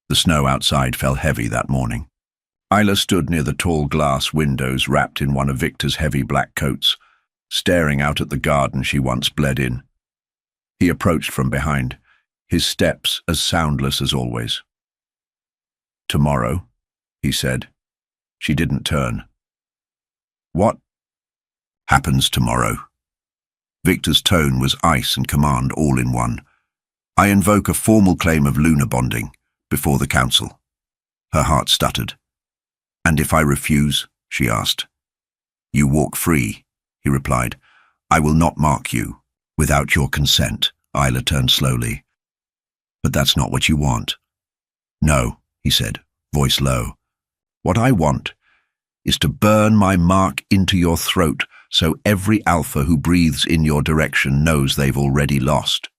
The snow outside fell heavy that morning. Isla stood near the tall glass windows wrapped in one of Victor's heavy black coats, staring out at the garden she once bled in. He approached from behind, his steps as soundless as always. Tomorrow, he said. She didn't turn. What happens tomorrow? Victor's tone was ice and command all in one. I invoke a formal claim of lunar bonding before the council. Her heart stuttered. And if I refuse? She asked. You walk free, he replied. I will not mark you. Without your consent, Isla turned slowly. But that's not what you want. No, he said, voice low. What I want is to burn my mark into your throat so every alpha who breathes in your direction knows they've already lost.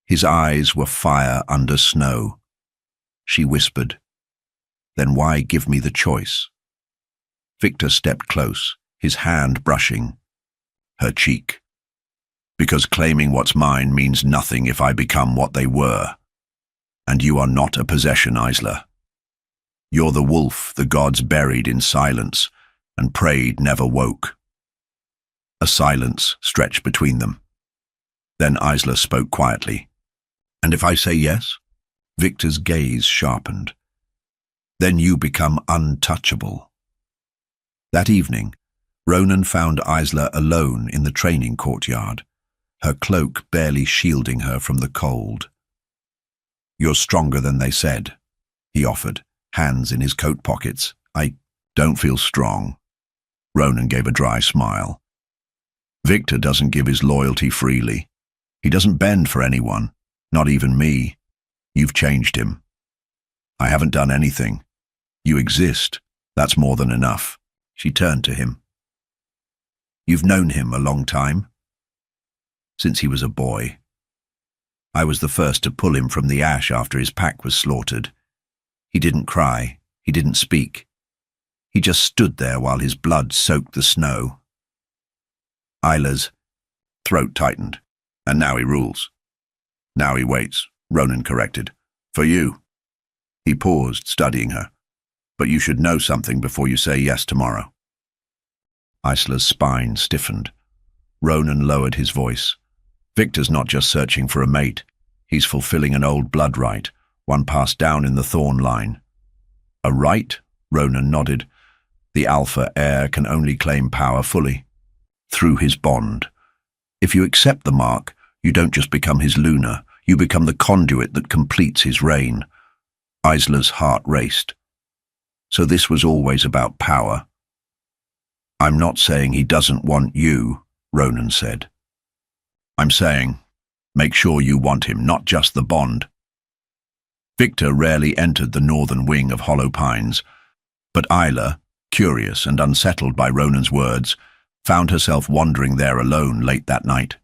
His eyes were fire under snow. She whispered, Then why give me the choice? Victor stepped close, his hand brushing her cheek. Because claiming what's mine means nothing if I become what they were. And you are not a possession, Isla. You're the wolf the gods buried in silence and prayed never woke. A silence stretched between them. Then Isla spoke quietly. And if I say yes? Victor's gaze sharpened. Then you become untouchable. That evening, Rhyne found Isla alone in the training courtyard, her cloak barely shielding her from the cold. You're stronger than they said, he offered, hands in his coat pockets. I don't feel strong. Rhyne gave a dry smile. Victor doesn't give his loyalty freely. He doesn't bend for anyone, not even me. You've changed him. I haven't done anything. You exist. That's more than enough. She turned to him. You've known him a long time? Since he was a boy. I was the first to pull him from the ash after his pack was slaughtered. He didn't cry. He didn't speak. He just stood there while his blood soaked the snow. Isla's throat tightened. And now he rules. Now he waits, Rhyne corrected. For you. He paused, studying her. But you should know something before you say yes tomorrow. Isla's spine stiffened. Rhyne lowered his voice. Victor's not just searching for a mate. He's fulfilling an old blood rite, one passed down in the Thorne line. A rite? Rhyne nodded. The alpha heir can only claim power fully. Through his bond. If you accept the mark, you don't just become his lunar, you become the conduit that completes his reign. Isla's heart raced. So this was always about power. I'm not saying he doesn't want you, Rhyne said. I'm saying, make sure you want him, not just the bond. Victor rarely entered the northern wing of Hollow Pines, but Isla, curious and unsettled by Rhyne's words, found herself wandering there alone late that night.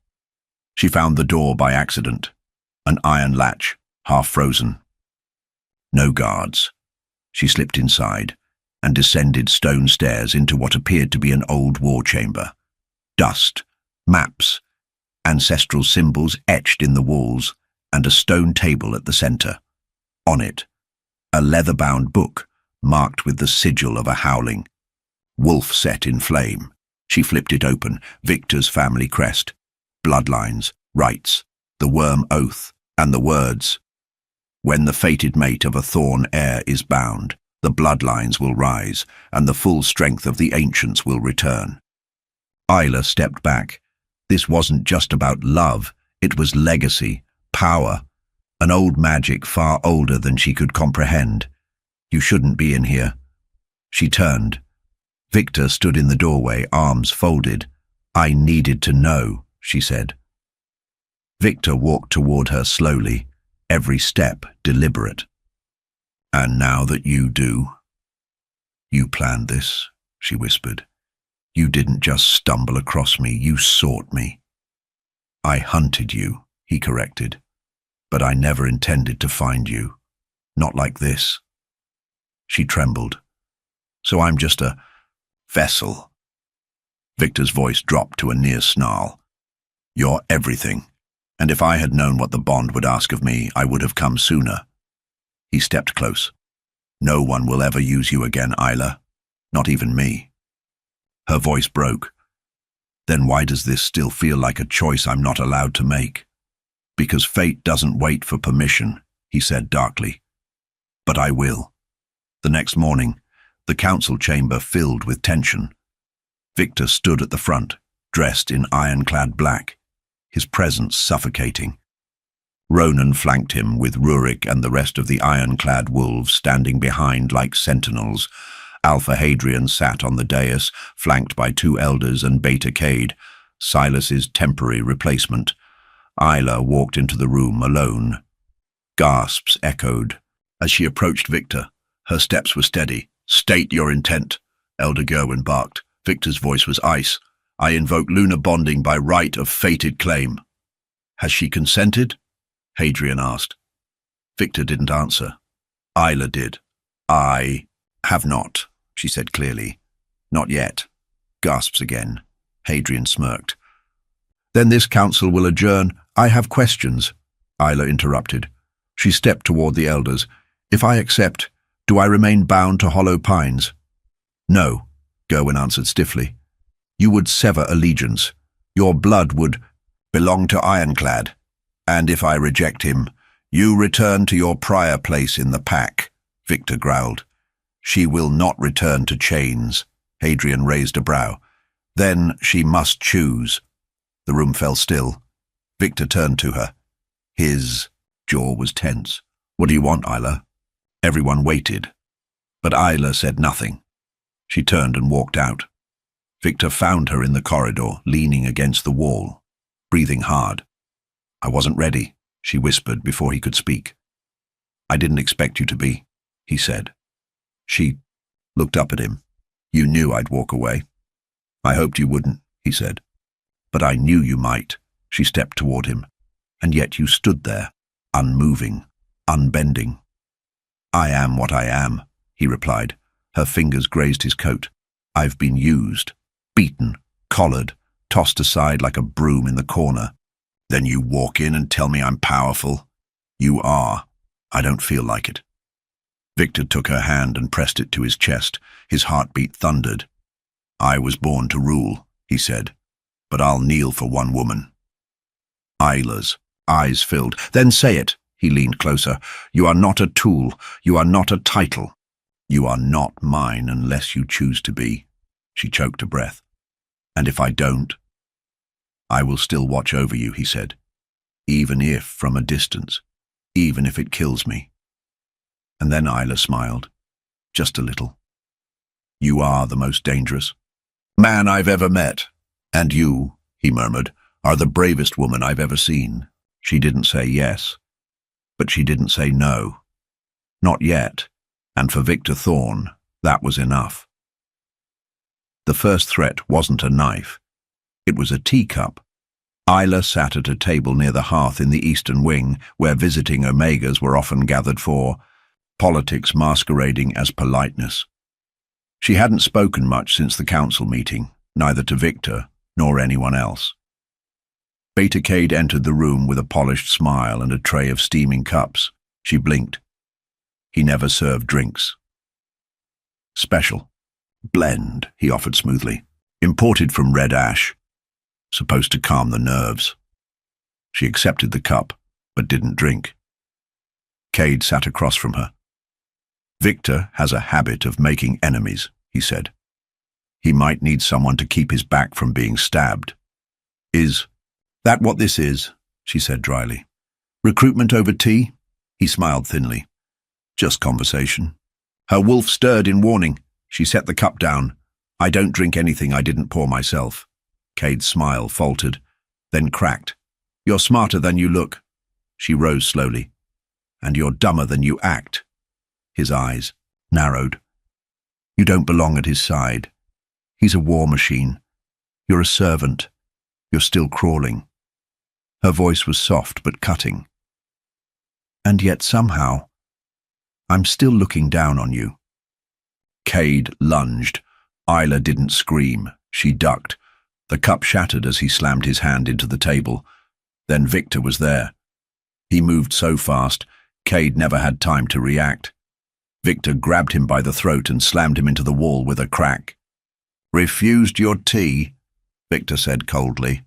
She found the door by accident, an iron latch, half frozen. No guards. She slipped inside and descended stone stairs into what appeared to be an old war chamber. Dust, maps, ancestral symbols etched in the walls, and a stone table at the center. On it, a leather-bound book marked with the sigil of a howling. Wolf set in flame. She flipped it open. Victor's family crest. Bloodlines, rights, the worm oath, and the words, "When the fated mate of a Thorne heir is bound, the bloodlines will rise, and the full strength of the ancients will return." Isla stepped back. This wasn't just about love, it was legacy, power, an old magic far older than she could comprehend. "You shouldn't be in here." She turned. Victor stood in the doorway, arms folded. "I needed to know," she said. Victor walked toward her slowly, every step deliberate. "And now that you do, you planned this," she whispered. "You didn't just stumble across me, you sought me." "I hunted you," he corrected, "but I never intended to find you. Not like this." She trembled. "So I'm just a vessel?" Victor's voice dropped to a near snarl. "You're everything, and if I had known what the bond would ask of me, I would have come sooner." He stepped close. "No one will ever use you again, Isla. Not even me." Her voice broke. "Then why does this still feel like a choice I'm not allowed to make?" "Because fate doesn't wait for permission," he said darkly. "But I will." The next morning, the council chamber filled with tension. Victor stood at the front, dressed in ironclad black, his presence suffocating. Ronan flanked him, with Rurik and the rest of the ironclad wolves standing behind like sentinels. Alpha Hadrian sat on the dais, flanked by two elders and Beta Cade, Silas's temporary replacement. Isla walked into the room alone. Gasps echoed. As she approached Victor, her steps were steady. "State your intent," Elder Gerwin barked. Victor's voice was ice. "I invoke lunar bonding by right of fated claim." "Has she consented?" Hadrian asked. Victor didn't answer. Isla did. "I have not," she said clearly. "Not yet." Gasps again. Hadrian smirked. "Then this council will adjourn. I have questions," Isla interrupted. She stepped toward the elders. "If I accept, do I remain bound to Hollow Pines?" "No," Gerwin answered stiffly. "You would sever allegiance. Your blood would belong to Ironclad. And if I reject him, you return to your prior place in the pack," Victor growled. "She will not return to chains." Hadrian raised a brow. "Then she must choose." The room fell still. Victor turned to her. His jaw was tense. "What do you want, Isla?" Everyone waited, but Isla said nothing. She turned and walked out. Victor found her in the corridor, leaning against the wall, breathing hard. "I wasn't ready," she whispered before he could speak. "I didn't expect you to be," he said. She looked up at him. "You knew I'd walk away." "I hoped you wouldn't," he said. "But I knew you might." She stepped toward him. "And yet you stood there, unmoving, unbending." "I am what I am," he replied. Her fingers grazed his coat. "I've been used, beaten, collared, tossed aside like a broom in the corner. Then you walk in and tell me I'm powerful? You are. I don't feel like it." Victor took her hand and pressed it to his chest. His heartbeat thundered. "I was born to rule," he said, "but I'll kneel for one woman." Isla's eyes filled. "Then say it." He leaned closer. "You are not a tool. You are not a title. You are not mine unless you choose to be." She choked a breath. "And if I don't?" "I will still watch over you," he said. "Even if from a distance. Even if it kills me." And then Isla smiled. Just a little. "You are the most dangerous man I've ever met. And you," he murmured, "are the bravest woman I've ever seen." She didn't say yes. But she didn't say no. Not yet. And for Victor Thorne, that was enough. The first threat wasn't a knife. It was a teacup. Isla sat at a table near the hearth in the eastern wing, where visiting Omegas were often gathered for, politics masquerading as politeness. She hadn't spoken much since the council meeting, neither to Victor nor anyone else. Beta Cade entered the room with a polished smile and a tray of steaming cups. She blinked. He never served drinks. Special. Blend, he offered smoothly. Imported from red ash. Supposed to calm the nerves. She accepted the cup, but didn't drink. Cade sat across from her. Victor has a habit of making enemies, he said. He might need someone to keep his back from being stabbed. Is that what this is? She said dryly. Recruitment over tea? He smiled thinly. Just conversation. Her wolf stirred in warning. She set the cup down. I don't drink anything I didn't pour myself. Cade's smile faltered, then cracked. You're smarter than you look. She rose slowly. And you're dumber than you act. His eyes narrowed. You don't belong at his side. He's a war machine. You're a servant. You're still crawling. Her voice was soft but cutting. And yet somehow, I'm still looking down on you. Cade lunged. Isla didn't scream. She ducked. The cup shattered as he slammed his hand into the table. Then Victor was there. He moved so fast, Cade never had time to react. Victor grabbed him by the throat and slammed him into the wall with a crack. Refused your tea, Victor said coldly.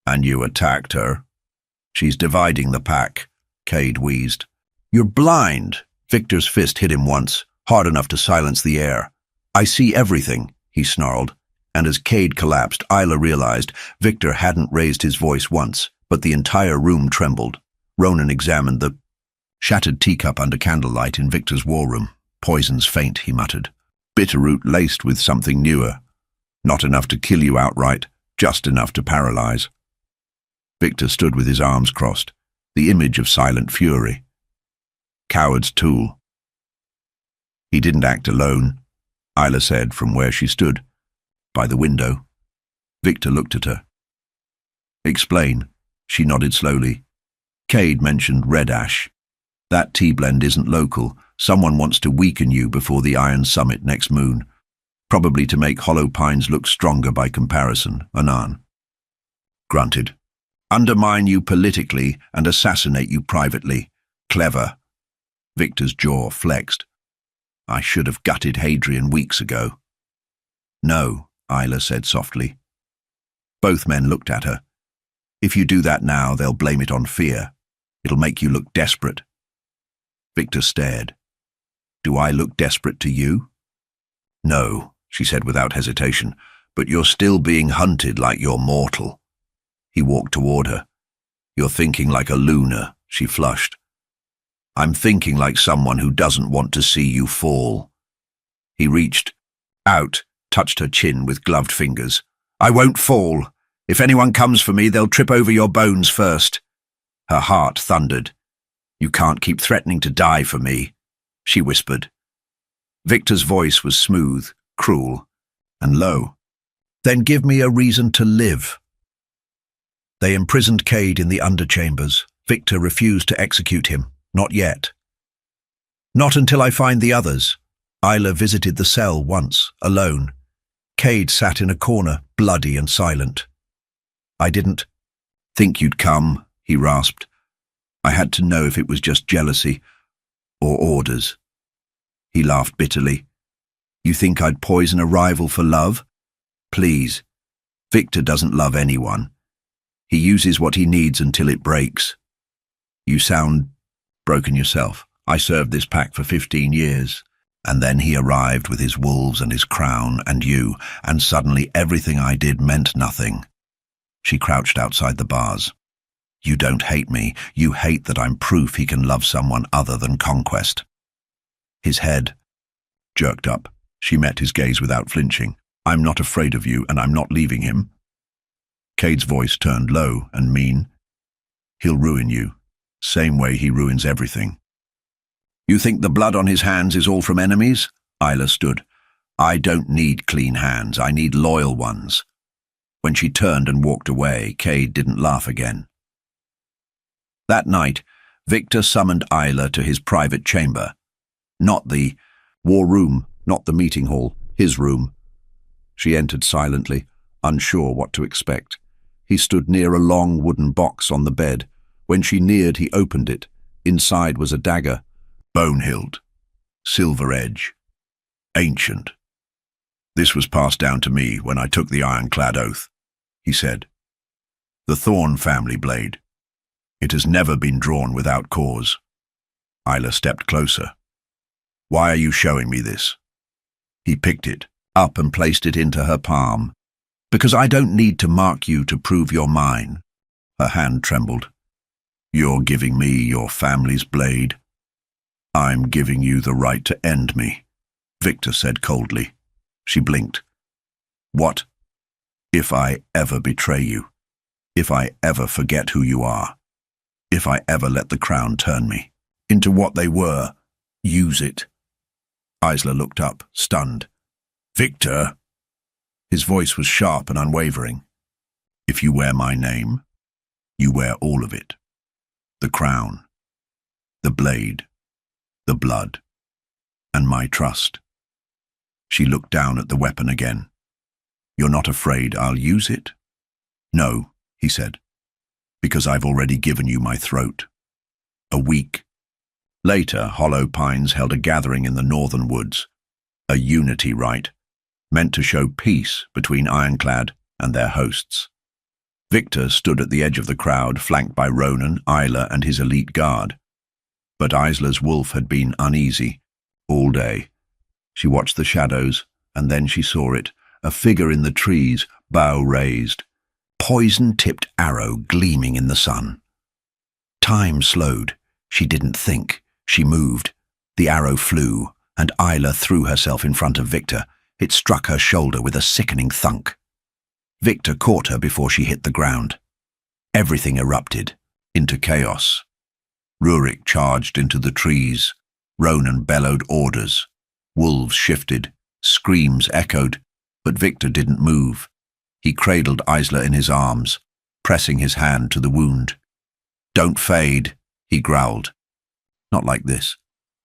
And you attacked her. She's dividing the pack, Cade wheezed. You're blind. Victor's fist hit him once, hard enough to silence the air. I see everything, he snarled, and as Cade collapsed, Isla realized Victor hadn't raised his voice once, but the entire room trembled. Ronan examined the shattered teacup under candlelight in Victor's war room. Poison's faint, he muttered. Bitterroot laced with something newer. Not enough to kill you outright, just enough to paralyze. Victor stood with his arms crossed, the image of silent fury. Coward's tool. He didn't act alone, Isla said from where she stood, by the window. Victor looked at her. Explain, she nodded slowly. Cade mentioned red ash. That tea blend isn't local. Someone wants to weaken you before the Iron Summit next moon. Probably to make Hollow Pines look stronger by comparison, Anan grunted. Undermine you politically and assassinate you privately. Clever. Victor's jaw flexed. I should have gutted Hadrian weeks ago. No, Isla said softly. Both men looked at her. If you do that now, they'll blame it on fear. It'll make you look desperate. Victor stared. Do I look desperate to you? No, she said without hesitation, but you're still being hunted like you're mortal. He walked toward her. You're thinking like a lunar, she flushed. I'm thinking like someone who doesn't want to see you fall. He reached out, touched her chin with gloved fingers. I won't fall. If anyone comes for me, they'll trip over your bones first. Her heart thundered. You can't keep threatening to die for me, she whispered. Victor's voice was smooth, cruel, and low. Then give me a reason to live. They imprisoned Cade in the underchambers. Victor refused to execute him. Not yet. Not until I find the others. Isla visited the cell once, alone. Cade sat in a corner, bloody and silent. I didn't think you'd come, he rasped. I had to know if it was just jealousy or orders. He laughed bitterly. You think I'd poison a rival for love? Please. Victor doesn't love anyone. He uses what he needs until it breaks. You sound broken yourself. I served this pack for 15 years. And then he arrived with his wolves and his crown and you, and suddenly everything I did meant nothing. She crouched outside the bars. You don't hate me. You hate that I'm proof he can love someone other than conquest. His head jerked up. She met his gaze without flinching. I'm not afraid of you, and I'm not leaving him. Cade's voice turned low and mean. He'll ruin you. Same way he ruins everything. You think the blood on his hands is all from enemies? Isla stood. I don't need clean hands. I need loyal ones. When she turned and walked away, Cade didn't laugh again. That night, Victor summoned Isla to his private chamber. Not the war room, not the meeting hall, his room. She entered silently, unsure what to expect. He stood near a long wooden box on the bed. When she neared, he opened it. Inside was a dagger, bone-hilt, silver edge, ancient. This was passed down to me when I took the ironclad oath, he said. The Thorne family blade. It has never been drawn without cause. Isla stepped closer. Why are you showing me this? He picked it up and placed it into her palm. Because I don't need to mark you to prove you're mine. Her hand trembled. You're giving me your family's blade. I'm giving you the right to end me, Victor said coldly. She blinked. What? If I ever betray you, if I ever forget who you are, if I ever let the crown turn me into what they were, use it. Isla looked up, stunned. Victor? His voice was sharp and unwavering. If you wear my name, you wear all of it. The crown, the blade, the blood, and my trust. She looked down at the weapon again. You're not afraid I'll use it? No, he said, because I've already given you my throat. A week. Later, Hollow Pines held a gathering in the northern woods, a unity rite, meant to show peace between Ironclad and their hosts. Victor stood at the edge of the crowd, flanked by Rhyne, Isla, and his elite guard. But Isla's wolf had been uneasy all day. She watched the shadows, and then she saw it, a figure in the trees, bow raised, poison-tipped arrow gleaming in the sun. Time slowed. She didn't think. She moved. The arrow flew, and Isla threw herself in front of Victor. It struck her shoulder with a sickening thunk. Victor caught her before she hit the ground. Everything erupted into chaos. Rurik charged into the trees. Ronan bellowed orders. Wolves shifted. Screams echoed. But Victor didn't move. He cradled Isla in his arms, pressing his hand to the wound. Don't fade, he growled. Not like this.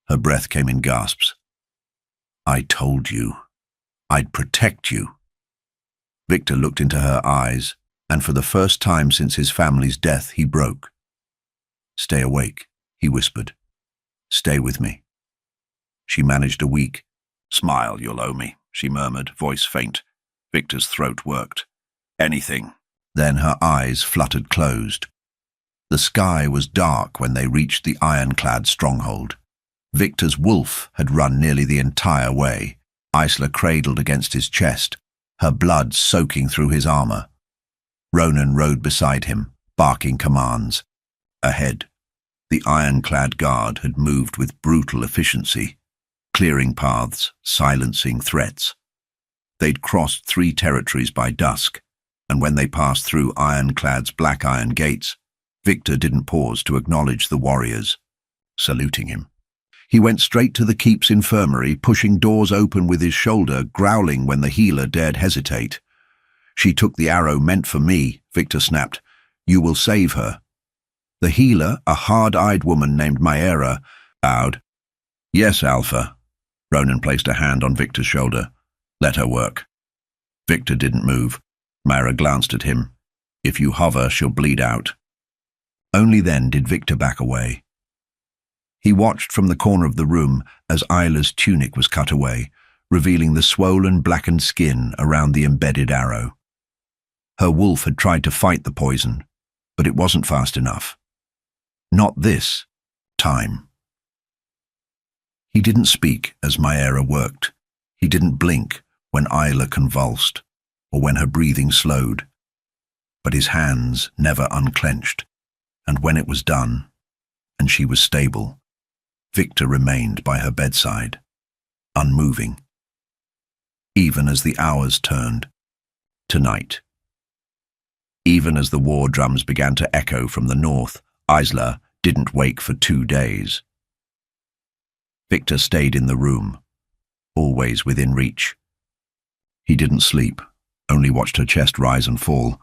Her breath came in gasps. I told you. I'd protect you. Victor looked into her eyes, and for the first time since his family's death, he broke. Stay awake, he whispered. Stay with me. She managed a weak. Smile, you'll owe me, she murmured, voice faint. Victor's throat worked. Anything. Then her eyes fluttered closed. The sky was dark when they reached the ironclad stronghold. Victor's wolf had run nearly the entire way. Isla cradled against his chest, her blood soaking through his armor. Ronan rode beside him, barking commands. Ahead, the ironclad guard had moved with brutal efficiency, clearing paths, silencing threats. They'd crossed 3 territories by dusk, and when they passed through Ironclad's black iron gates, Victor didn't pause to acknowledge the warriors, saluting him. He went straight to the keep's infirmary, pushing doors open with his shoulder, growling when the healer dared hesitate. She took the arrow meant for me, Victor snapped. You will save her. The healer, a hard-eyed woman named Maera, bowed. Yes, Alpha. Ronan placed a hand on Victor's shoulder. Let her work. Victor didn't move. Maera glanced at him. If you hover, she'll bleed out. Only then did Victor back away. He watched from the corner of the room as Isla's tunic was cut away, revealing the swollen, blackened skin around the embedded arrow. Her wolf had tried to fight the poison, but it wasn't fast enough. Not this time. He didn't speak as Maera worked. He didn't blink when Isla convulsed, or when her breathing slowed. But his hands never unclenched, and when it was done, and she was stable, Victor remained by her bedside, unmoving. Even as the hours turned to night. Even as the war drums began to echo from the north, Isla didn't wake for 2 days. Victor stayed in the room, always within reach. He didn't sleep, only watched her chest rise and fall,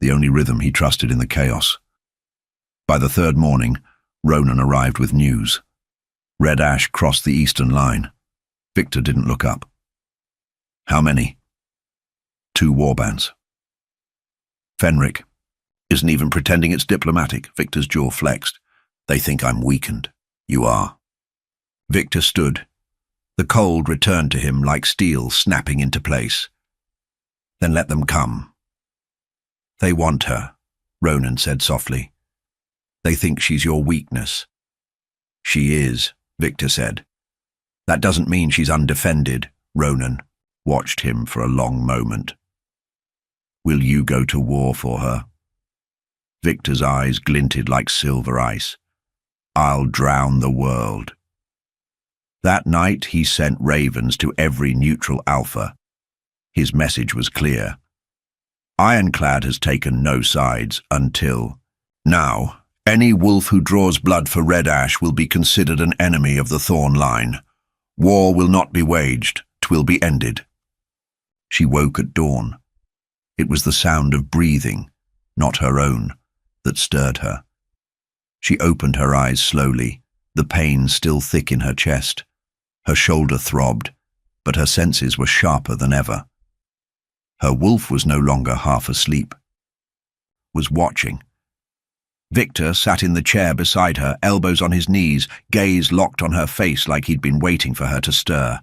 the only rhythm he trusted in the chaos. By the 3rd morning, Ronan arrived with news. Red ash crossed the eastern line. Victor didn't look up. How many? 2 warbands. Fenric isn't even pretending it's diplomatic. Victor's jaw flexed. They think I'm weakened. You are. Victor stood, The cold returned to him like steel snapping into place. Then let them come. They want her, Ronan said softly. They think she's your weakness. She is, Victor said. That doesn't mean she's undefended. Ronan watched him for a long moment. Will you go to war for her? Victor's eyes glinted like silver ice. I'll drown the world. That night he sent ravens to every neutral alpha. His message was clear. Ironclad has taken no sides until now. Any wolf who draws blood for red ash will be considered an enemy of the Thorne line. War will not be waged, 'twill be ended. She woke at dawn. It was the sound of breathing, not her own, that stirred her. She opened her eyes slowly, the pain still thick in her chest. Her shoulder throbbed, but her senses were sharper than ever. Her wolf was no longer half asleep. Was watching. Victor sat in the chair beside her, elbows on his knees, gaze locked on her face like he'd been waiting for her to stir.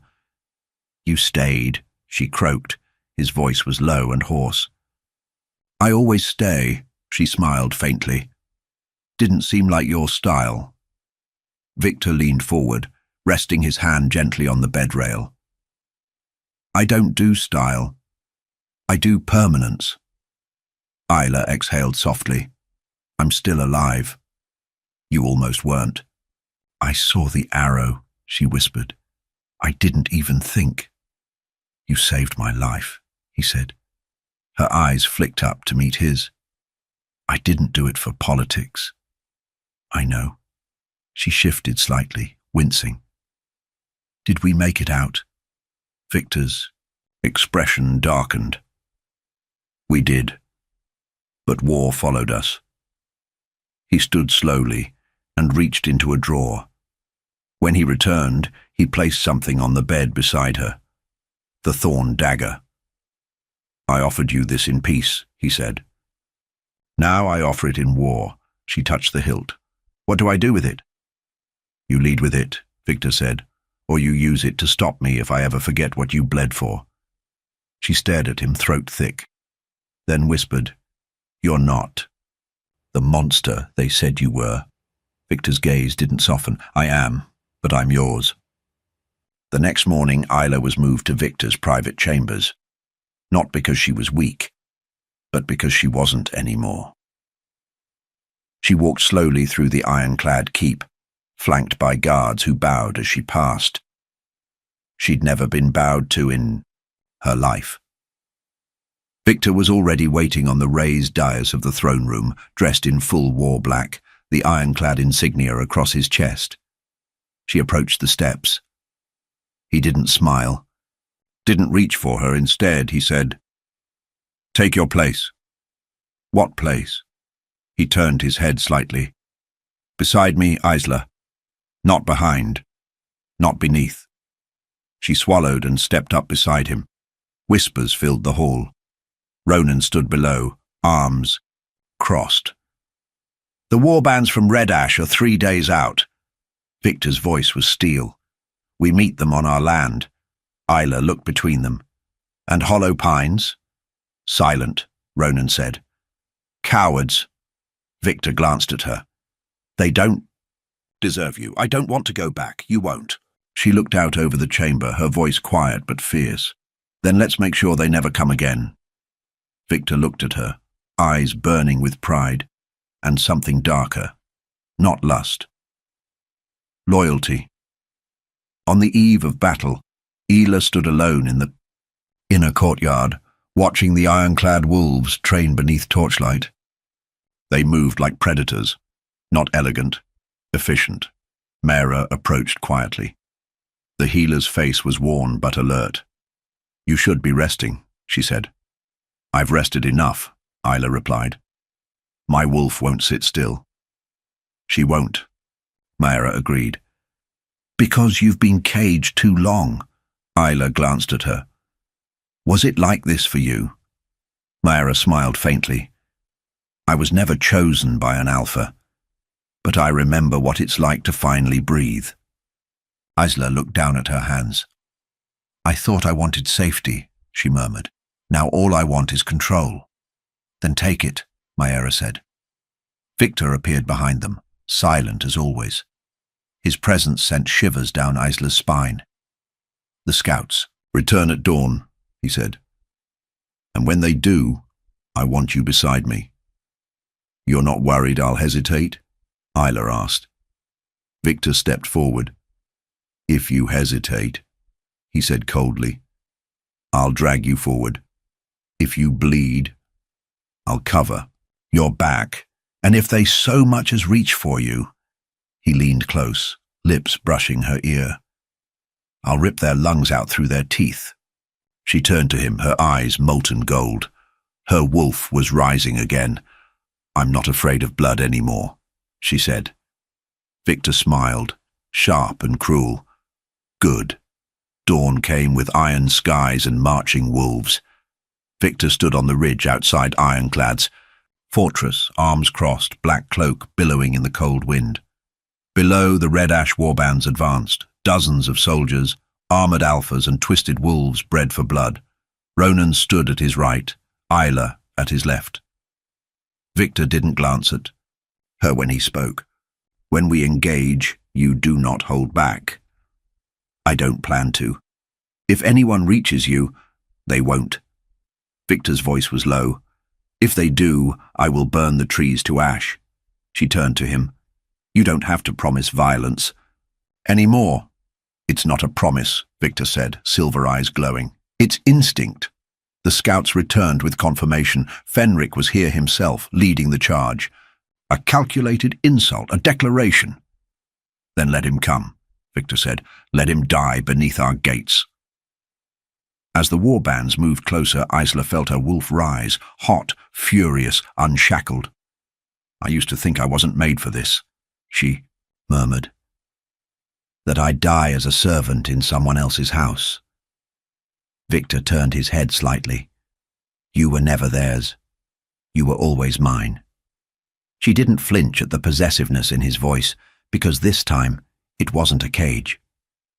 You stayed, she croaked. His voice was low and hoarse. I always stay, she smiled faintly. Didn't seem like your style. Victor leaned forward, resting his hand gently on the bed rail. I don't do style. I do permanence. Isla exhaled softly. I'm still alive. You almost weren't. I saw the arrow, she whispered. I didn't even think. You saved my life, he said. Her eyes flicked up to meet his. I didn't do it for politics. I know. She shifted slightly, wincing. Did we make it out? Victor's expression darkened. We did. But war followed us. He stood slowly and reached into a drawer. When he returned, he placed something on the bed beside her. The Thorne dagger. I offered you this in peace, he said. Now I offer it in war. She touched the hilt. What do I do with it? You lead with it, Victor said, or you use it to stop me if I ever forget what you bled for. She stared at him, throat thick, then whispered, You're not the monster they said you were. Victor's gaze didn't soften. I am, but I'm yours. The next morning, Isla was moved to Victor's private chambers, not because she was weak, but because she wasn't anymore. She walked slowly through the ironclad keep, flanked by guards who bowed as she passed. She'd never been bowed to in her life. Victor was already waiting on the raised dais of the throne room, dressed in full war black, the ironclad insignia across his chest. She approached the steps. He didn't smile, didn't reach for her. Instead, he said, Take your place. What place? He turned his head slightly. Beside me, Isla. Not behind. Not beneath. She swallowed and stepped up beside him. Whispers filled the hall. Ronan stood below, arms crossed. The warbands from Red Ash are 3 days out. Victor's voice was steel. We meet them on our land. Isla looked between them. And Hollow Pines? Silent, Ronan said. Cowards. Victor glanced at her. They don't deserve you. I don't want to go back. You won't. She looked out over the chamber, her voice quiet but fierce. Then let's make sure they never come again. Victor looked at her, eyes burning with pride, and something darker. Not lust. Loyalty. On the eve of battle, Isla stood alone in the inner courtyard, watching the ironclad wolves train beneath torchlight. They moved like predators, not elegant, efficient. Mera approached quietly. The healer's face was worn but alert. You should be resting, she said. I've rested enough, Isla replied. My wolf won't sit still. She won't, Mera agreed. Because you've been caged too long, Isla glanced at her. Was it like this for you? Mera smiled faintly. I was never chosen by an alpha, but I remember what it's like to finally breathe. Isla looked down at her hands. I thought I wanted safety, she murmured. Now all I want is control. Then take it, Mayera said. Victor appeared behind them, silent as always. His presence sent shivers down Isla's spine. The scouts. Return at dawn, he said. And when they do, I want you beside me. You're not worried I'll hesitate? Isla asked. Victor stepped forward. If you hesitate, he said coldly, I'll drag you forward. If you bleed, I'll cover your back. And if they so much as reach for you, he leaned close, lips brushing her ear. I'll rip their lungs out through their teeth. She turned to him, her eyes molten gold. Her wolf was rising again. I'm not afraid of blood anymore, she said. Victor smiled, sharp and cruel. Good. Dawn came with iron skies and marching wolves. Victor stood on the ridge outside Ironclad's fortress, arms crossed, black cloak billowing in the cold wind. Below, the red ash warbands advanced, dozens of soldiers, armored alphas and twisted wolves bred for blood. Ronan stood at his right, Isla at his left. Victor didn't glance at her when he spoke. When we engage, you do not hold back. I don't plan to. If anyone reaches you, they won't. Victor's voice was low. If they do, I will burn the trees to ash. She turned to him. You don't have to promise violence. Anymore. It's not a promise, Victor said, silver eyes glowing. It's instinct. The scouts returned with confirmation. Fenric was here himself, leading the charge. A calculated insult, a declaration. Then let him come, Victor said. Let him die beneath our gates. As the warbands moved closer, Isla felt her wolf rise, hot, furious, unshackled. I used to think I wasn't made for this, she murmured. That I'd die as a servant in someone else's house. Victor turned his head slightly. You were never theirs. You were always mine. She didn't flinch at the possessiveness in his voice, because this time it wasn't a cage.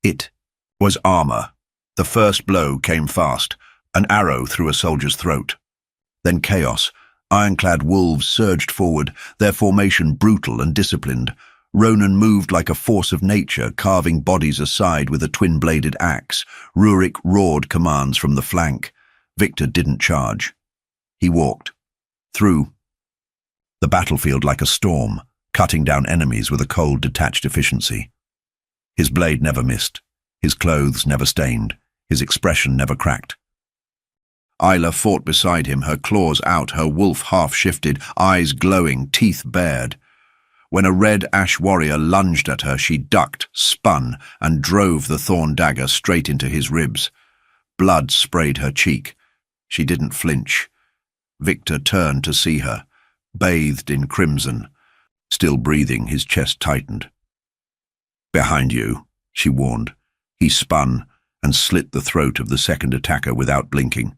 It was armor. The first blow came fast, an arrow through a soldier's throat. Then chaos. Ironclad wolves surged forward, their formation brutal and disciplined. Ronan moved like a force of nature, carving bodies aside with a twin-bladed axe. Rurik roared commands from the flank. Victor didn't charge. He walked. Through the battlefield like a storm, cutting down enemies with a cold, detached efficiency. His blade never missed. His clothes never stained. His expression never cracked. Isla fought beside him, her claws out, her wolf half-shifted, eyes glowing, teeth bared. When a red ash warrior lunged at her, she ducked, spun, and drove the Thorne dagger straight into his ribs. Blood sprayed her cheek. She didn't flinch. Victor turned to see her, bathed in crimson. Still breathing, his chest tightened. Behind you, she warned. He spun and slit the throat of the second attacker without blinking.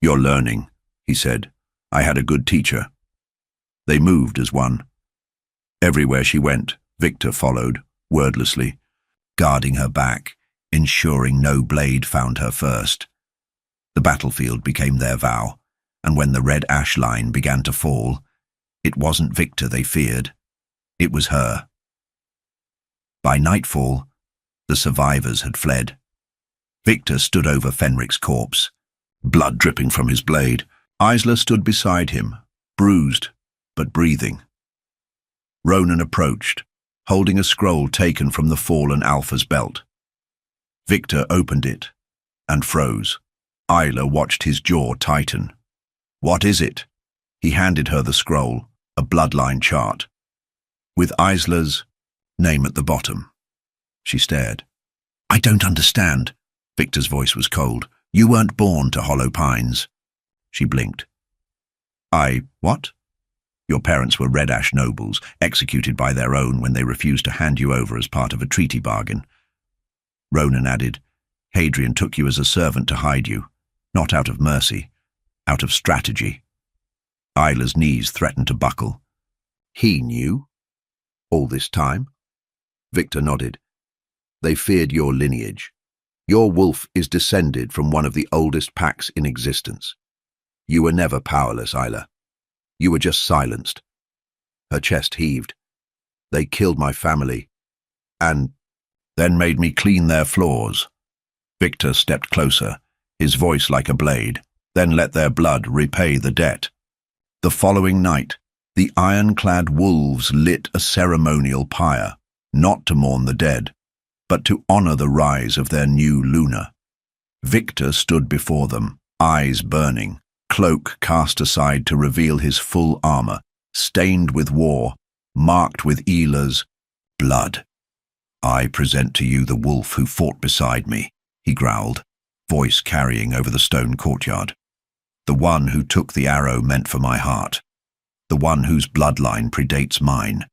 You're learning, he said. I had a good teacher. They moved as one. Everywhere she went, Victor followed, wordlessly, guarding her back, ensuring no blade found her first. The battlefield became their vow, and when the red ash line began to fall, it wasn't Victor they feared. It was her. By nightfall, the survivors had fled. Victor stood over Fenric's corpse, blood dripping from his blade. Isla stood beside him, bruised but breathing. Ronan approached, holding a scroll taken from the fallen Alpha's belt. Victor opened it and froze. Isla watched his jaw tighten. What is it? He handed her the scroll, a bloodline chart, with Isla's name at the bottom. She stared. I don't understand. Victor's voice was cold. You weren't born to Hollow Pines. She blinked. What? Your parents were Red Ash nobles, executed by their own when they refused to hand you over as part of a treaty bargain. Ronan added, Hadrian took you as a servant to hide you, not out of mercy, out of strategy. Isla's knees threatened to buckle. He knew? All this time? Victor nodded. They feared your lineage. Your wolf is descended from one of the oldest packs in existence. You were never powerless, Isla. You were just silenced. Her chest heaved. They killed my family, and then made me clean their floors. Victor stepped closer, his voice like a blade, then let their blood repay the debt. The following night, the ironclad wolves lit a ceremonial pyre, not to mourn the dead, but to honor the rise of their new Luna. Victor stood before them, eyes burning, cloak cast aside to reveal his full armor, stained with war, marked with Isla's blood. I present to you the wolf who fought beside me, he growled, voice carrying over the stone courtyard. The one who took the arrow meant for my heart. The one whose bloodline predates mine,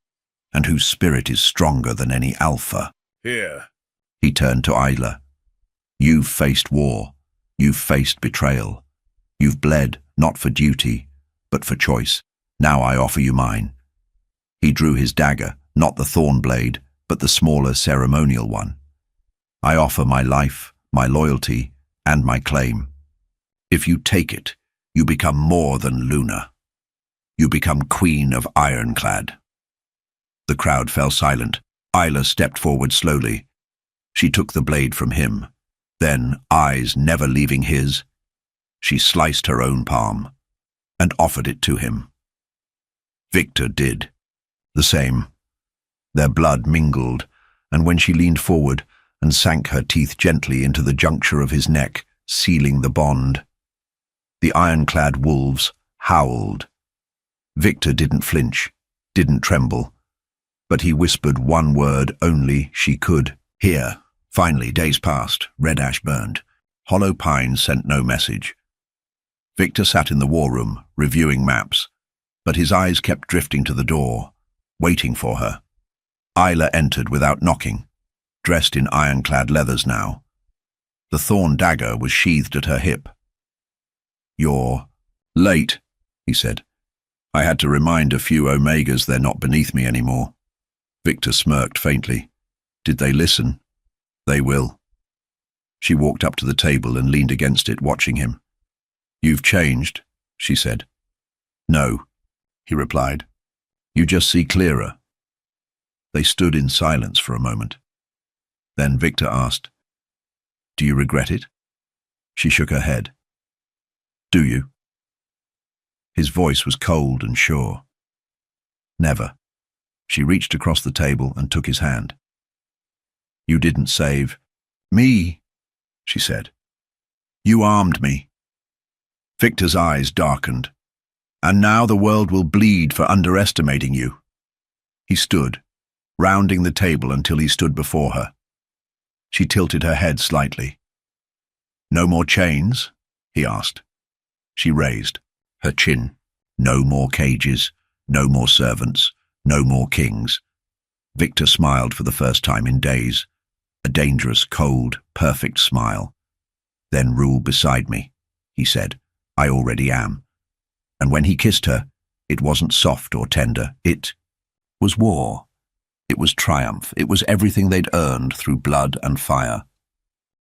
and whose spirit is stronger than any alpha. Here. He turned to Isla. You've faced war. You've faced betrayal. You've bled, not for duty, but for choice. Now I offer you mine. He drew his dagger, not the thorn blade, but the smaller ceremonial one. I offer my life, my loyalty, and my claim. If you take it, you become more than Luna. You become Queen of Ironclad. The crowd fell silent. Isla stepped forward slowly. She took the blade from him. Then, eyes never leaving his, she sliced her own palm and offered it to him. Victor did the same. Their blood mingled, and when she leaned forward and sank her teeth gently into the juncture of his neck, sealing the bond, the ironclad wolves howled. Victor didn't flinch, didn't tremble, but he whispered one word only she could hear. Finally, days passed, red ash burned. Hollow pines sent no message. Victor sat in the war room, reviewing maps, but his eyes kept drifting to the door, waiting for her. Isla entered without knocking, dressed in ironclad leathers now. The thorn dagger was sheathed at her hip. You're late, he said. I had to remind a few Omegas they're not beneath me anymore. Victor smirked faintly. Did they listen? They will. She walked up to the table and leaned against it, watching him. You've changed, she said. No, he replied. You just see clearer. They stood in silence for a moment. Then Victor asked, Do you regret it? She shook her head. Do you? His voice was cold and sure. Never. She reached across the table and took his hand. You didn't save me, she said. You armed me. Victor's eyes darkened. And now the world will bleed for underestimating you. He stood, rounding the table until he stood before her. She tilted her head slightly. No more chains? He asked. She raised her chin. No more cages, no more servants, no more kings. Victor smiled for the first time in days. A dangerous, cold, perfect smile. Then rule beside me, he said. I already am. And when he kissed her, it wasn't soft or tender. It was war. It was triumph. It was everything they'd earned through blood and fire.